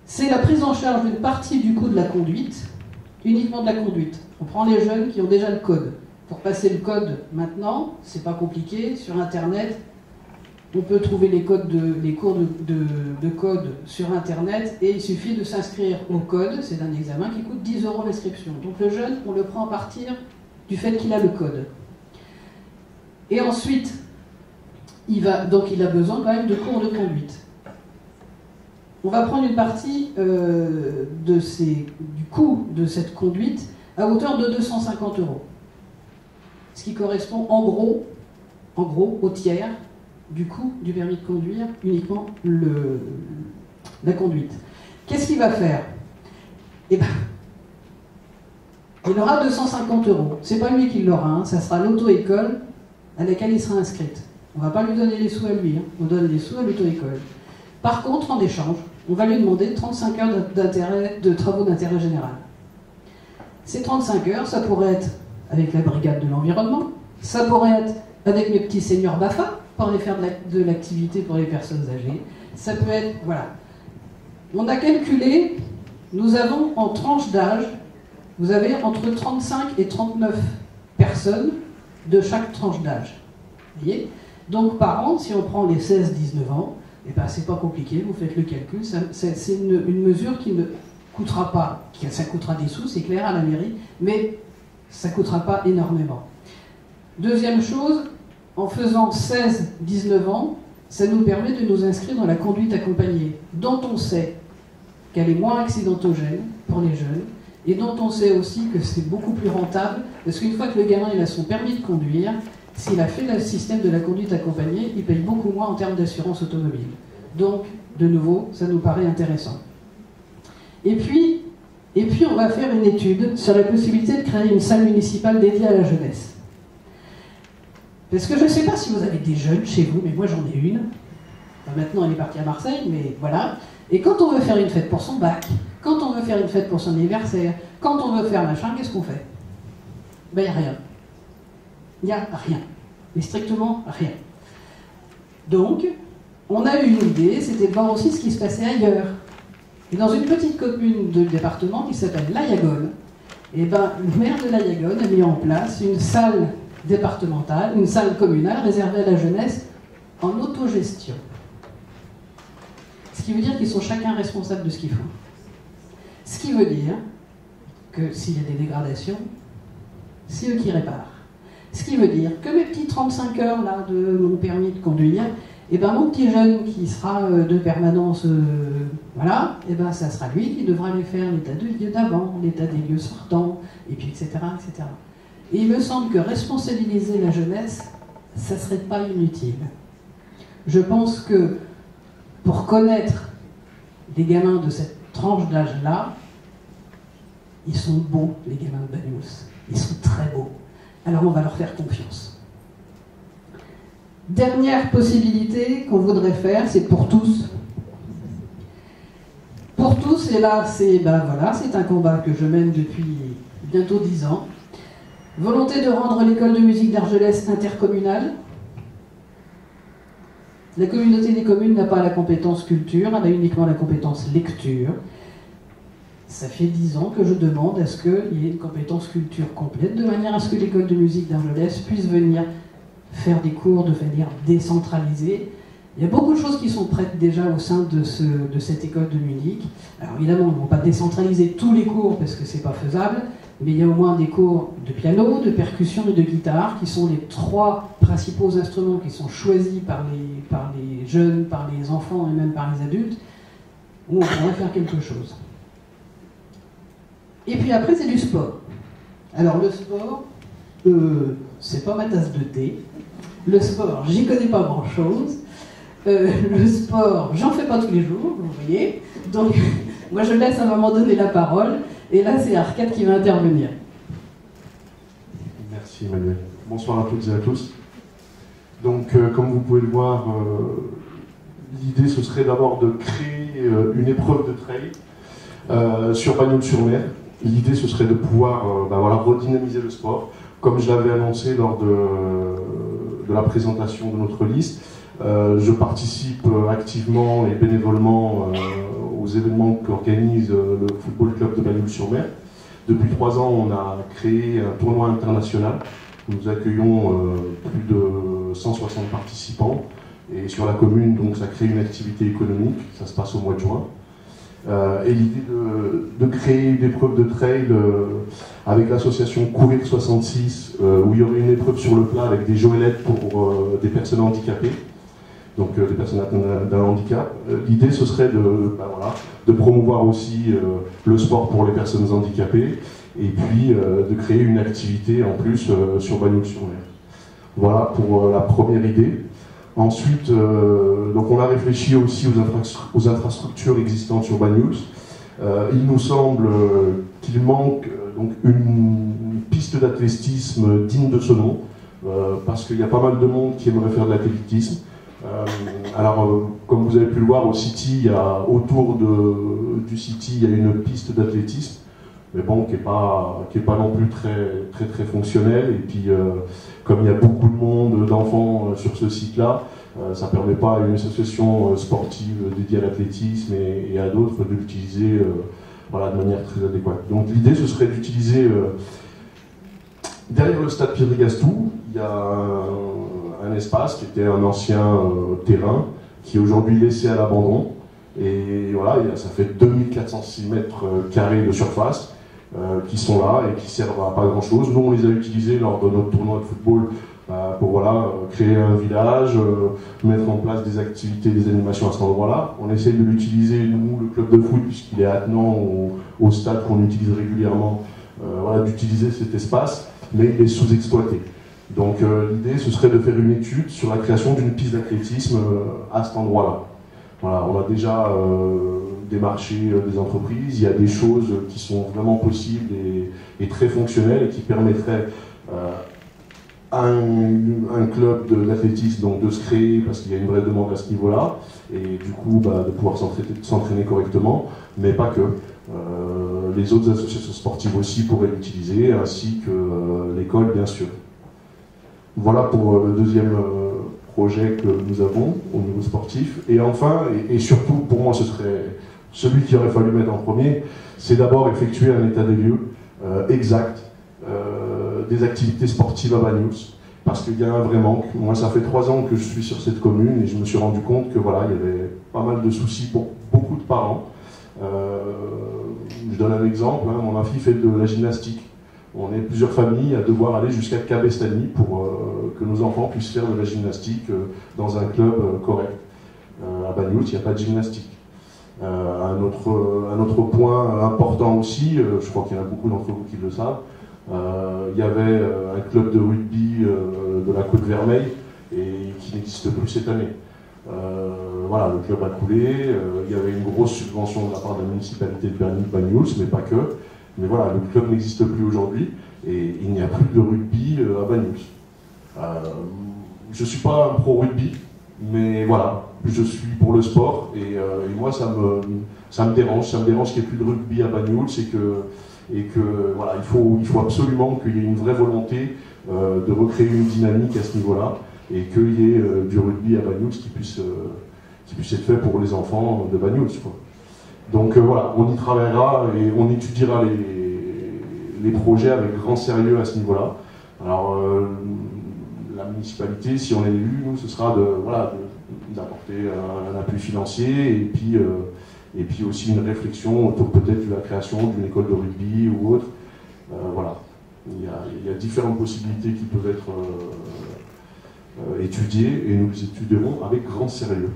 S1: C'est la prise en charge d'une partie du coût de la conduite, uniquement de la conduite. On prend les jeunes qui ont déjà le code. Pour passer le code maintenant, c'est pas compliqué, sur Internet, on peut trouver les cours de code sur Internet et il suffit de s'inscrire au code, c'est un examen qui coûte 10 € l'inscription. Donc le jeune, on le prend à partir du fait qu'il a le code. Et ensuite, il a besoin quand même de cours de conduite. On va prendre une partie du coût de cette conduite à hauteur de 250 €. Ce qui correspond en gros au tiers du coût du permis de conduire, uniquement la conduite. Qu'est-ce qu'il va faire? Eh ben, il aura 250 €. C'est pas lui qui l'aura, hein, ça sera l'auto-école à laquelle il sera inscrite. On ne va pas lui donner les sous à lui, hein, on donne les sous à l'auto-école. Par contre, en échange, on va lui demander 35 heures de travaux d'intérêt général. Ces 35 heures, ça pourrait être avec la brigade de l'environnement, ça pourrait être avec mes petits seniors BAFA, pour aller faire de l'activité pour les personnes âgées. Ça peut être, voilà. On a calculé, nous avons en tranche d'âge, vous avez entre 35 et 39 personnes de chaque tranche d'âge. Vous voyez? Donc par an, si on prend les 16-19 ans, eh ben, c'est pas compliqué, vous faites le calcul, c'est une mesure qui ne coûtera pas, ça coûtera des sous, c'est clair, à la mairie, mais ça ne coûtera pas énormément. Deuxième chose, en faisant 16-19 ans, ça nous permet de nous inscrire dans la conduite accompagnée, dont on sait qu'elle est moins accidentogène pour les jeunes, et dont on sait aussi que c'est beaucoup plus rentable, parce qu'une fois que le gamin il a son permis de conduire, s'il a fait le système de la conduite accompagnée, il paye beaucoup moins en termes d'assurance automobile. Donc, de nouveau, ça nous paraît intéressant. Et puis, on va faire une étude sur la possibilité de créer une salle municipale dédiée à la jeunesse. Parce que je ne sais pas si vous avez des jeunes chez vous, mais moi j'en ai une. Enfin, maintenant elle est partie à Marseille, mais voilà. Et quand on veut faire une fête pour son bac, quand on veut faire une fête pour son anniversaire, quand on veut faire machin, qu'est-ce qu'on fait? Ben il n'y a rien. Il n'y a rien. Mais strictement rien. Donc, on a eu une idée, c'était de voir aussi ce qui se passait ailleurs. Et dans une petite commune de département qui s'appelle l'Ayagone, et ben, le maire de l'Ayagone a mis en place une salle départementale, une salle communale réservée à la jeunesse en autogestion. Ce qui veut dire qu'ils sont chacun responsables de ce qu'ils font. Ce qui veut dire que s'il y a des dégradations, c'est eux qui réparent. Ce qui veut dire que mes petits 35 heures là, de mon permis de conduire, et ben mon petit jeune qui sera de permanence, voilà, et ben ça sera lui qui devra aller faire l'état de lieux d'avant, l'état des lieux sortants, et puis etc., etc. Et il me semble que responsabiliser la jeunesse, ça ne serait pas inutile. Je pense que pour connaître les gamins de cette tranche d'âge-là, ils sont beaux, les gamins de Banyuls. Ils sont très beaux. Alors on va leur faire confiance. Dernière possibilité qu'on voudrait faire, c'est pour tous. Pour tous, et là, c'est un combat que je mène depuis bientôt 10 ans. Volonté de rendre l'école de musique d'Argelès intercommunale. La communauté des communes n'a pas la compétence culture, elle a uniquement la compétence lecture. Ça fait 10 ans que je demande à ce qu'il y ait une compétence culture complète, de manière à ce que l'école de musique d'Argelès puisse venir faire des cours de manière décentralisée. Il y a beaucoup de choses qui sont prêtes déjà au sein de cette école de musique. Alors évidemment, ils ne vont pas décentraliser tous les cours parce que c'est pas faisable, mais il y a au moins des cours de piano, de percussion et de guitare, qui sont les 3 principaux instruments qui sont choisis par les jeunes, par les enfants et même par les adultes, où on pourrait faire quelque chose. Et puis après, c'est du sport. Alors le sport, c'est pas ma tasse de thé. Le sport, j'y connais pas grand-chose. Le sport, j'en fais pas tous les jours, vous voyez. Donc, moi je laisse à un moment donné la parole. Et là, c'est Arcade qui va intervenir.
S7: Merci Emmanuel. Bonsoir à toutes et à tous. Donc, comme vous pouvez le voir, l'idée ce serait d'abord de créer une épreuve de trail sur Banyuls-sur-Mer. L'idée ce serait de pouvoir redynamiser le sport. Comme je l'avais annoncé lors de la présentation de notre liste, je participe activement et bénévolement aux événements qu'organise le Football Club de Banyuls-sur-Mer. Depuis 3 ans, on a créé un tournoi international. Nous accueillons plus de 160 participants. Et sur la commune, donc, ça crée une activité économique. Ça se passe au mois de juin. Et l'idée de créer une épreuve de trail avec l'association Courir 66, où il y aurait une épreuve sur le plat avec des joëlettes pour des personnes handicapées. Donc des personnes atteintes d'un handicap. L'idée, ce serait de promouvoir aussi le sport pour les personnes handicapées et puis de créer une activité en plus sur Banyuls-sur-Mer. Voilà pour la première idée. Ensuite, donc on a réfléchi aussi aux infrastructures existantes sur Banyuls. Il nous semble qu'il manque donc une piste d'athlétisme digne de ce nom, parce qu'il y a pas mal de monde qui aimerait faire de l'athlétisme. Alors, comme vous avez pu le voir, au City, autour du City, il y a une piste d'athlétisme, mais bon, qui est pas non plus très fonctionnelle. Et puis, comme il y a beaucoup de monde, d'enfants sur ce site-là, ça ne permet pas à une association sportive dédiée à l'athlétisme et à d'autres de l'utiliser de manière très adéquate. Donc, l'idée, ce serait d'utiliser derrière le stade Piedrigastou, il y a un espace qui était un ancien terrain qui est aujourd'hui laissé à l'abandon. Et voilà, ça fait 2406 mètres carrés de surface qui sont là et qui servent à pas grand chose. Nous, on les a utilisés lors de notre tournoi de football pour créer un village, mettre en place des activités, des animations à cet endroit-là. On essaye de l'utiliser, nous, le club de foot, puisqu'il est attenant au stade qu'on utilise régulièrement, d'utiliser cet espace, mais il est sous-exploité. Donc l'idée, ce serait de faire une étude sur la création d'une piste d'athlétisme à cet endroit-là. Voilà, on a déjà démarché des entreprises, il y a des choses qui sont vraiment possibles et très fonctionnelles et qui permettraient à un club d'athlétisme donc de se créer, parce qu'il y a une vraie demande à ce niveau-là, et du coup de pouvoir s'entraîner correctement, mais pas que. Les autres associations sportives aussi pourraient l'utiliser, ainsi que l'école, bien sûr. Voilà pour le deuxième projet que nous avons au niveau sportif. Et enfin, et surtout, pour moi, ce serait celui qu'il aurait fallu mettre en premier, c'est d'abord effectuer un état des lieux exact des activités sportives à Banyuls, parce qu'il y a un vrai manque. Moi, ça fait 3 ans que je suis sur cette commune et je me suis rendu compte que voilà, il y avait pas mal de soucis pour beaucoup de parents. Je donne un exemple, mon fille fait de la gymnastique. On est plusieurs familles à devoir aller jusqu'à Cabestany pour que nos enfants puissent faire de la gymnastique dans un club correct. À Banyuls, il n'y a pas de gymnastique. Un autre point important aussi, je crois qu'il y en a beaucoup d'entre vous qui le savent, Il y avait un club de rugby de la Côte-Vermeille et qui n'existe plus cette année. Voilà, le club a coulé, il y avait une grosse subvention de la part de la municipalité de Banyuls, mais pas que. Mais voilà, le club n'existe plus aujourd'hui et il n'y a plus de rugby à Banyuls. Je ne suis pas un pro-rugby, mais voilà, je suis pour le sport et moi ça me dérange qu'il n'y ait plus de rugby à Banyuls et que voilà, il faut absolument qu'il y ait une vraie volonté de recréer une dynamique à ce niveau-là et qu'il y ait du rugby à Banyuls qui puisse être fait pour les enfants de Banyuls, quoi. Donc voilà, on y travaillera et on étudiera les projets avec grand sérieux à ce niveau-là. Alors la municipalité, si on est élu, nous, ce sera d'apporter un appui financier et puis aussi une réflexion autour peut-être de la création d'une école de rugby ou autre. Voilà, il y a différentes possibilités qui peuvent être étudiées et nous les étudierons avec grand sérieux.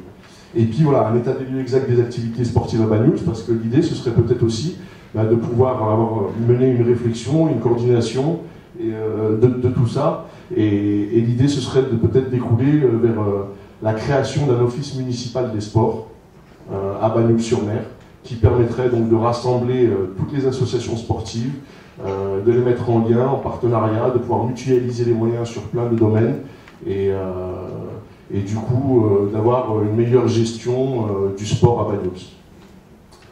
S7: Et puis voilà, un état des lieux exact des activités sportives à Banyuls, parce que l'idée ce serait peut-être aussi de pouvoir mener une réflexion, une coordination de tout ça. Et l'idée ce serait de peut-être découler vers la création d'un office municipal des sports à Banyuls-sur-Mer, qui permettrait donc de rassembler toutes les associations sportives, de les mettre en lien, en partenariat, de pouvoir mutualiser les moyens sur plein de domaines et du coup d'avoir une meilleure gestion du sport à Banyuls.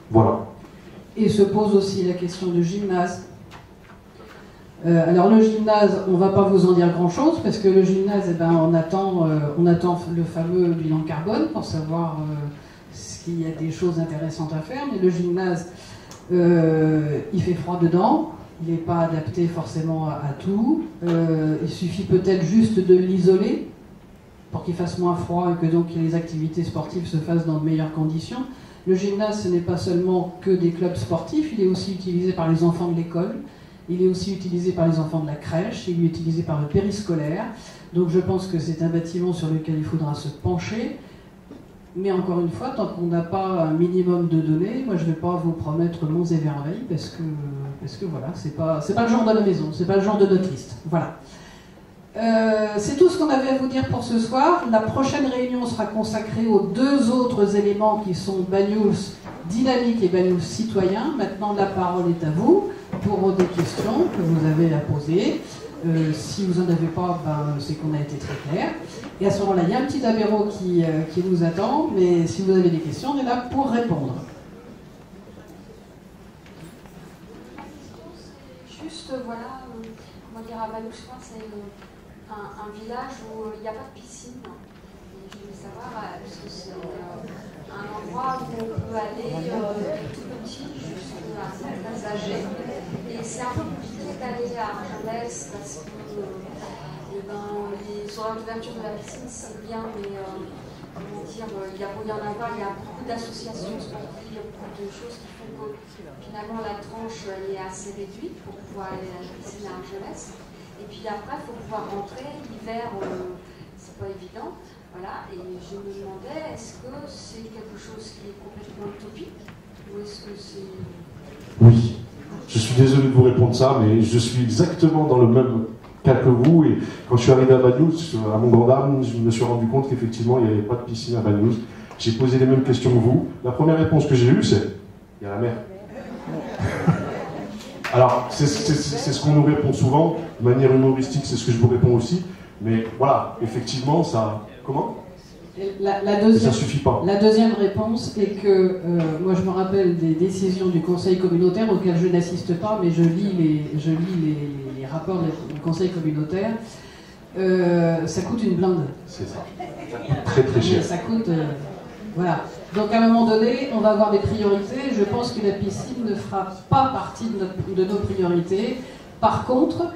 S7: Voilà.
S1: Et se pose aussi la question du gymnase. Alors le gymnase, on ne va pas vous en dire grand-chose, parce que le gymnase, eh ben, on attend le fameux bilan carbone pour savoir s'il y a des choses intéressantes à faire, mais le gymnase, il fait froid dedans, il n'est pas adapté forcément à tout, il suffit peut-être juste de l'isoler pour qu'il fasse moins froid et que donc les activités sportives se fassent dans de meilleures conditions. Le gymnase, ce n'est pas seulement que des clubs sportifs, il est aussi utilisé par les enfants de l'école, il est aussi utilisé par les enfants de la crèche, il est utilisé par le périscolaire. Donc je pense que c'est un bâtiment sur lequel il faudra se pencher. Mais encore une fois, tant qu'on n'a pas un minimum de données, moi je ne vais pas vous promettre monts et merveilles, parce que voilà, c'est pas le genre de la maison, c'est pas le genre de notre liste. Voilà. C'est tout ce qu'on avait à vous dire pour ce soir. La prochaine réunion sera consacrée aux deux autres éléments qui sont Banyuls dynamique et Banyuls citoyen. Maintenant, la parole est à vous pour des questions que vous avez à poser. Si vous n'en avez pas, c'est qu'on a été très clair. Et à ce moment-là, il y a un petit apéro qui nous attend, mais si vous avez des questions, on est là pour répondre.
S5: Juste, voilà, comment dire, à Banyuls, c'est un village où il n'y a pas de piscine. Et je voulais savoir, est-ce que c'est un endroit où on peut aller tout petit jusqu'à certains âgés. Et c'est un peu compliqué d'aller à Argelès parce que les horaires d'ouverture de la piscine, c'est bien, mais comment dire, il y a beau y en avoir, il y a beaucoup d'associations sportives, beaucoup de choses qui font que finalement la tranche elle est assez réduite pour pouvoir aller à la piscine à Argelès. Et puis après, il faut pouvoir rentrer. L'hiver, c'est pas évident. Voilà. Et je me demandais, est-ce que c'est quelque chose qui est complètement utopique ou est-ce que c'est...
S7: Oui. Je suis désolé de vous répondre ça, mais je suis exactement dans le même cas que vous. Et quand je suis arrivé à Banyuls, à Mont-Bandam, je me suis rendu compte qu'effectivement, il n'y avait pas de piscine à Banyuls. J'ai posé les mêmes questions que vous. La première réponse que j'ai eue, c'est « il y a la mer ». Alors, c'est ce qu'on nous répond souvent, de manière humoristique, c'est ce que je vous réponds aussi, mais voilà, effectivement, ça... Comment ? Ça suffit pas.
S1: La deuxième réponse est que, moi je me rappelle des décisions du Conseil communautaire auxquelles je n'assiste pas, mais je lis les rapports du Conseil communautaire, ça coûte une blinde.
S7: C'est ça. Ça coûte très très cher.
S1: Ça coûte... voilà. Donc à un moment donné, on va avoir des priorités. Je pense que la piscine ne fera pas partie de nos priorités. Par contre,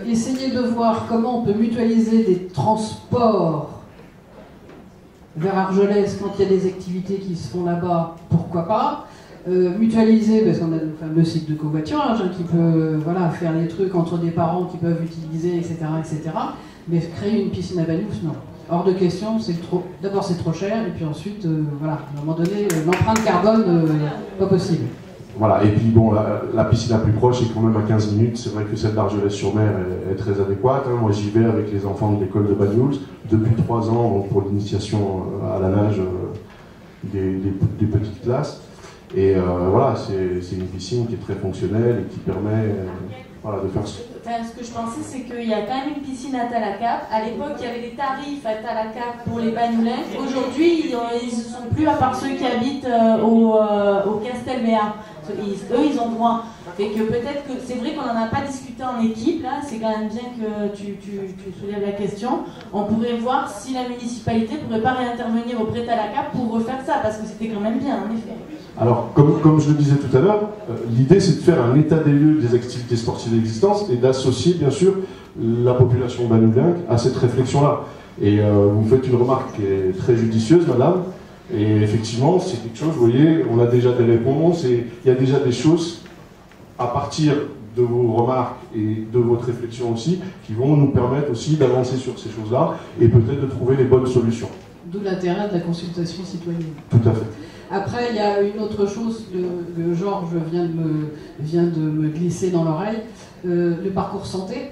S1: essayer de voir comment on peut mutualiser des transports vers Argelès quand il y a des activités qui se font là-bas, pourquoi pas. Mutualiser, parce qu'on a le fameux site de covoiturage qui peut faire les trucs entre des parents qui peuvent utiliser, etc. Mais créer une piscine à Banyuls, non. Hors de question, c'est trop. D'abord, c'est trop cher, et puis ensuite, à un moment donné, l'empreinte carbone, pas possible.
S7: Voilà, et puis bon, la piscine la plus proche est quand même à 15 minutes. C'est vrai que celle d'Argelès-sur-Mer est très adéquate. Hein. Moi, j'y vais avec les enfants de l'école de Banyuls depuis 3 ans, donc pour l'initiation à la nage des petites classes. Et voilà, c'est une piscine qui est très fonctionnelle et qui permet voilà, de faire...
S8: Enfin, ce que je pensais, c'est qu'il y a quand même une piscine à Talacap. À l'époque, il y avait des tarifs à Talacap pour les Banyulins. Aujourd'hui, ils ne sont plus, à part ceux qui habitent au Castelbéar. Eux, ils ont droit. Fait que peut-être que c'est vrai qu'on n'en a pas discuté en équipe, là, c'est quand même bien que tu soulèves la question. On pourrait voir si la municipalité ne pourrait pas réintervenir auprès de Talacap pour refaire ça, parce que c'était quand même bien, en effet.
S7: Alors, comme je le disais tout à l'heure, l'idée c'est de faire un état des lieux des activités sportives existantes et d'associer bien sûr la population banyulingue à cette réflexion-là. Et vous faites une remarque qui est très judicieuse, madame, et effectivement c'est quelque chose, vous voyez, on a déjà des réponses et il y a déjà des choses à partir de vos remarques et de votre réflexion aussi qui vont nous permettre aussi d'avancer sur ces choses-là et peut-être de trouver les bonnes solutions.
S1: D'où l'intérêt de la consultation citoyenne.
S7: Tout à fait.
S1: Après, il y a une autre chose que Georges vient de me glisser dans l'oreille, le parcours santé.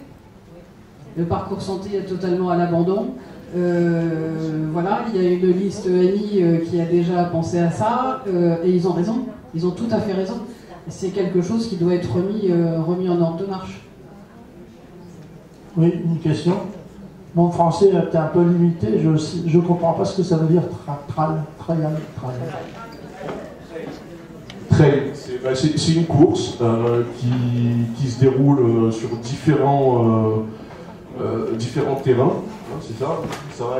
S1: Le parcours santé est totalement à l'abandon. Voilà, il y a une liste ENI qui a déjà pensé à ça, et ils ont raison, ils ont tout à fait raison. C'est quelque chose qui doit être remis en ordre de marche.
S9: Oui, une question. Mon français est un peu limité, je ne comprends pas ce que ça veut dire trail.
S7: C'est une course qui se déroule sur différents terrains, hein, c'est ça.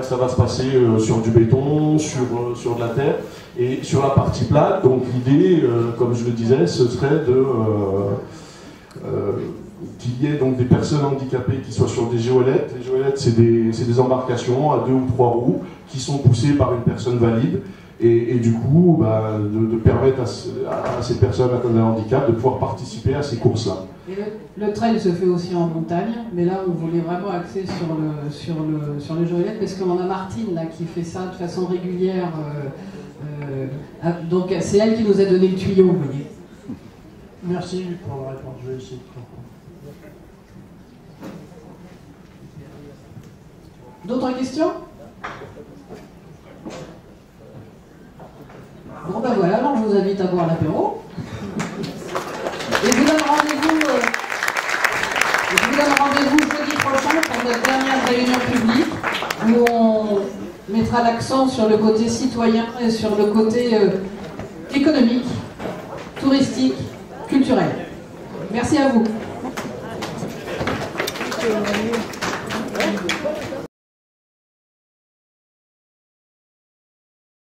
S7: Ça va se passer sur du béton, sur de la terre, et sur la partie plate. Donc l'idée, comme je le disais, ce serait qu'il y ait donc des personnes handicapées qui soient sur des géolettes. Les géolettes, c'est des embarcations à 2 ou 3 roues qui sont poussées par une personne valide. Et du coup, de permettre à ces personnes atteintes d'un handicap de pouvoir participer à ces courses-là.
S1: Et le trail se fait aussi en montagne, mais là, on voulait vraiment axer sur les géolettes, parce qu'on a Martine là, qui fait ça de façon régulière. Donc c'est elle qui nous a donné le tuyau, vous voyez.
S9: Merci pour la réponse, je vais essayer de comprendre.
S1: D'autres questions? Bon ben voilà, alors je vous invite à boire l'apéro. Et je vous donne rendez-vous jeudi prochain pour notre dernière réunion publique où on mettra l'accent sur le côté citoyen et sur le côté économique, touristique, culturel. Merci à vous.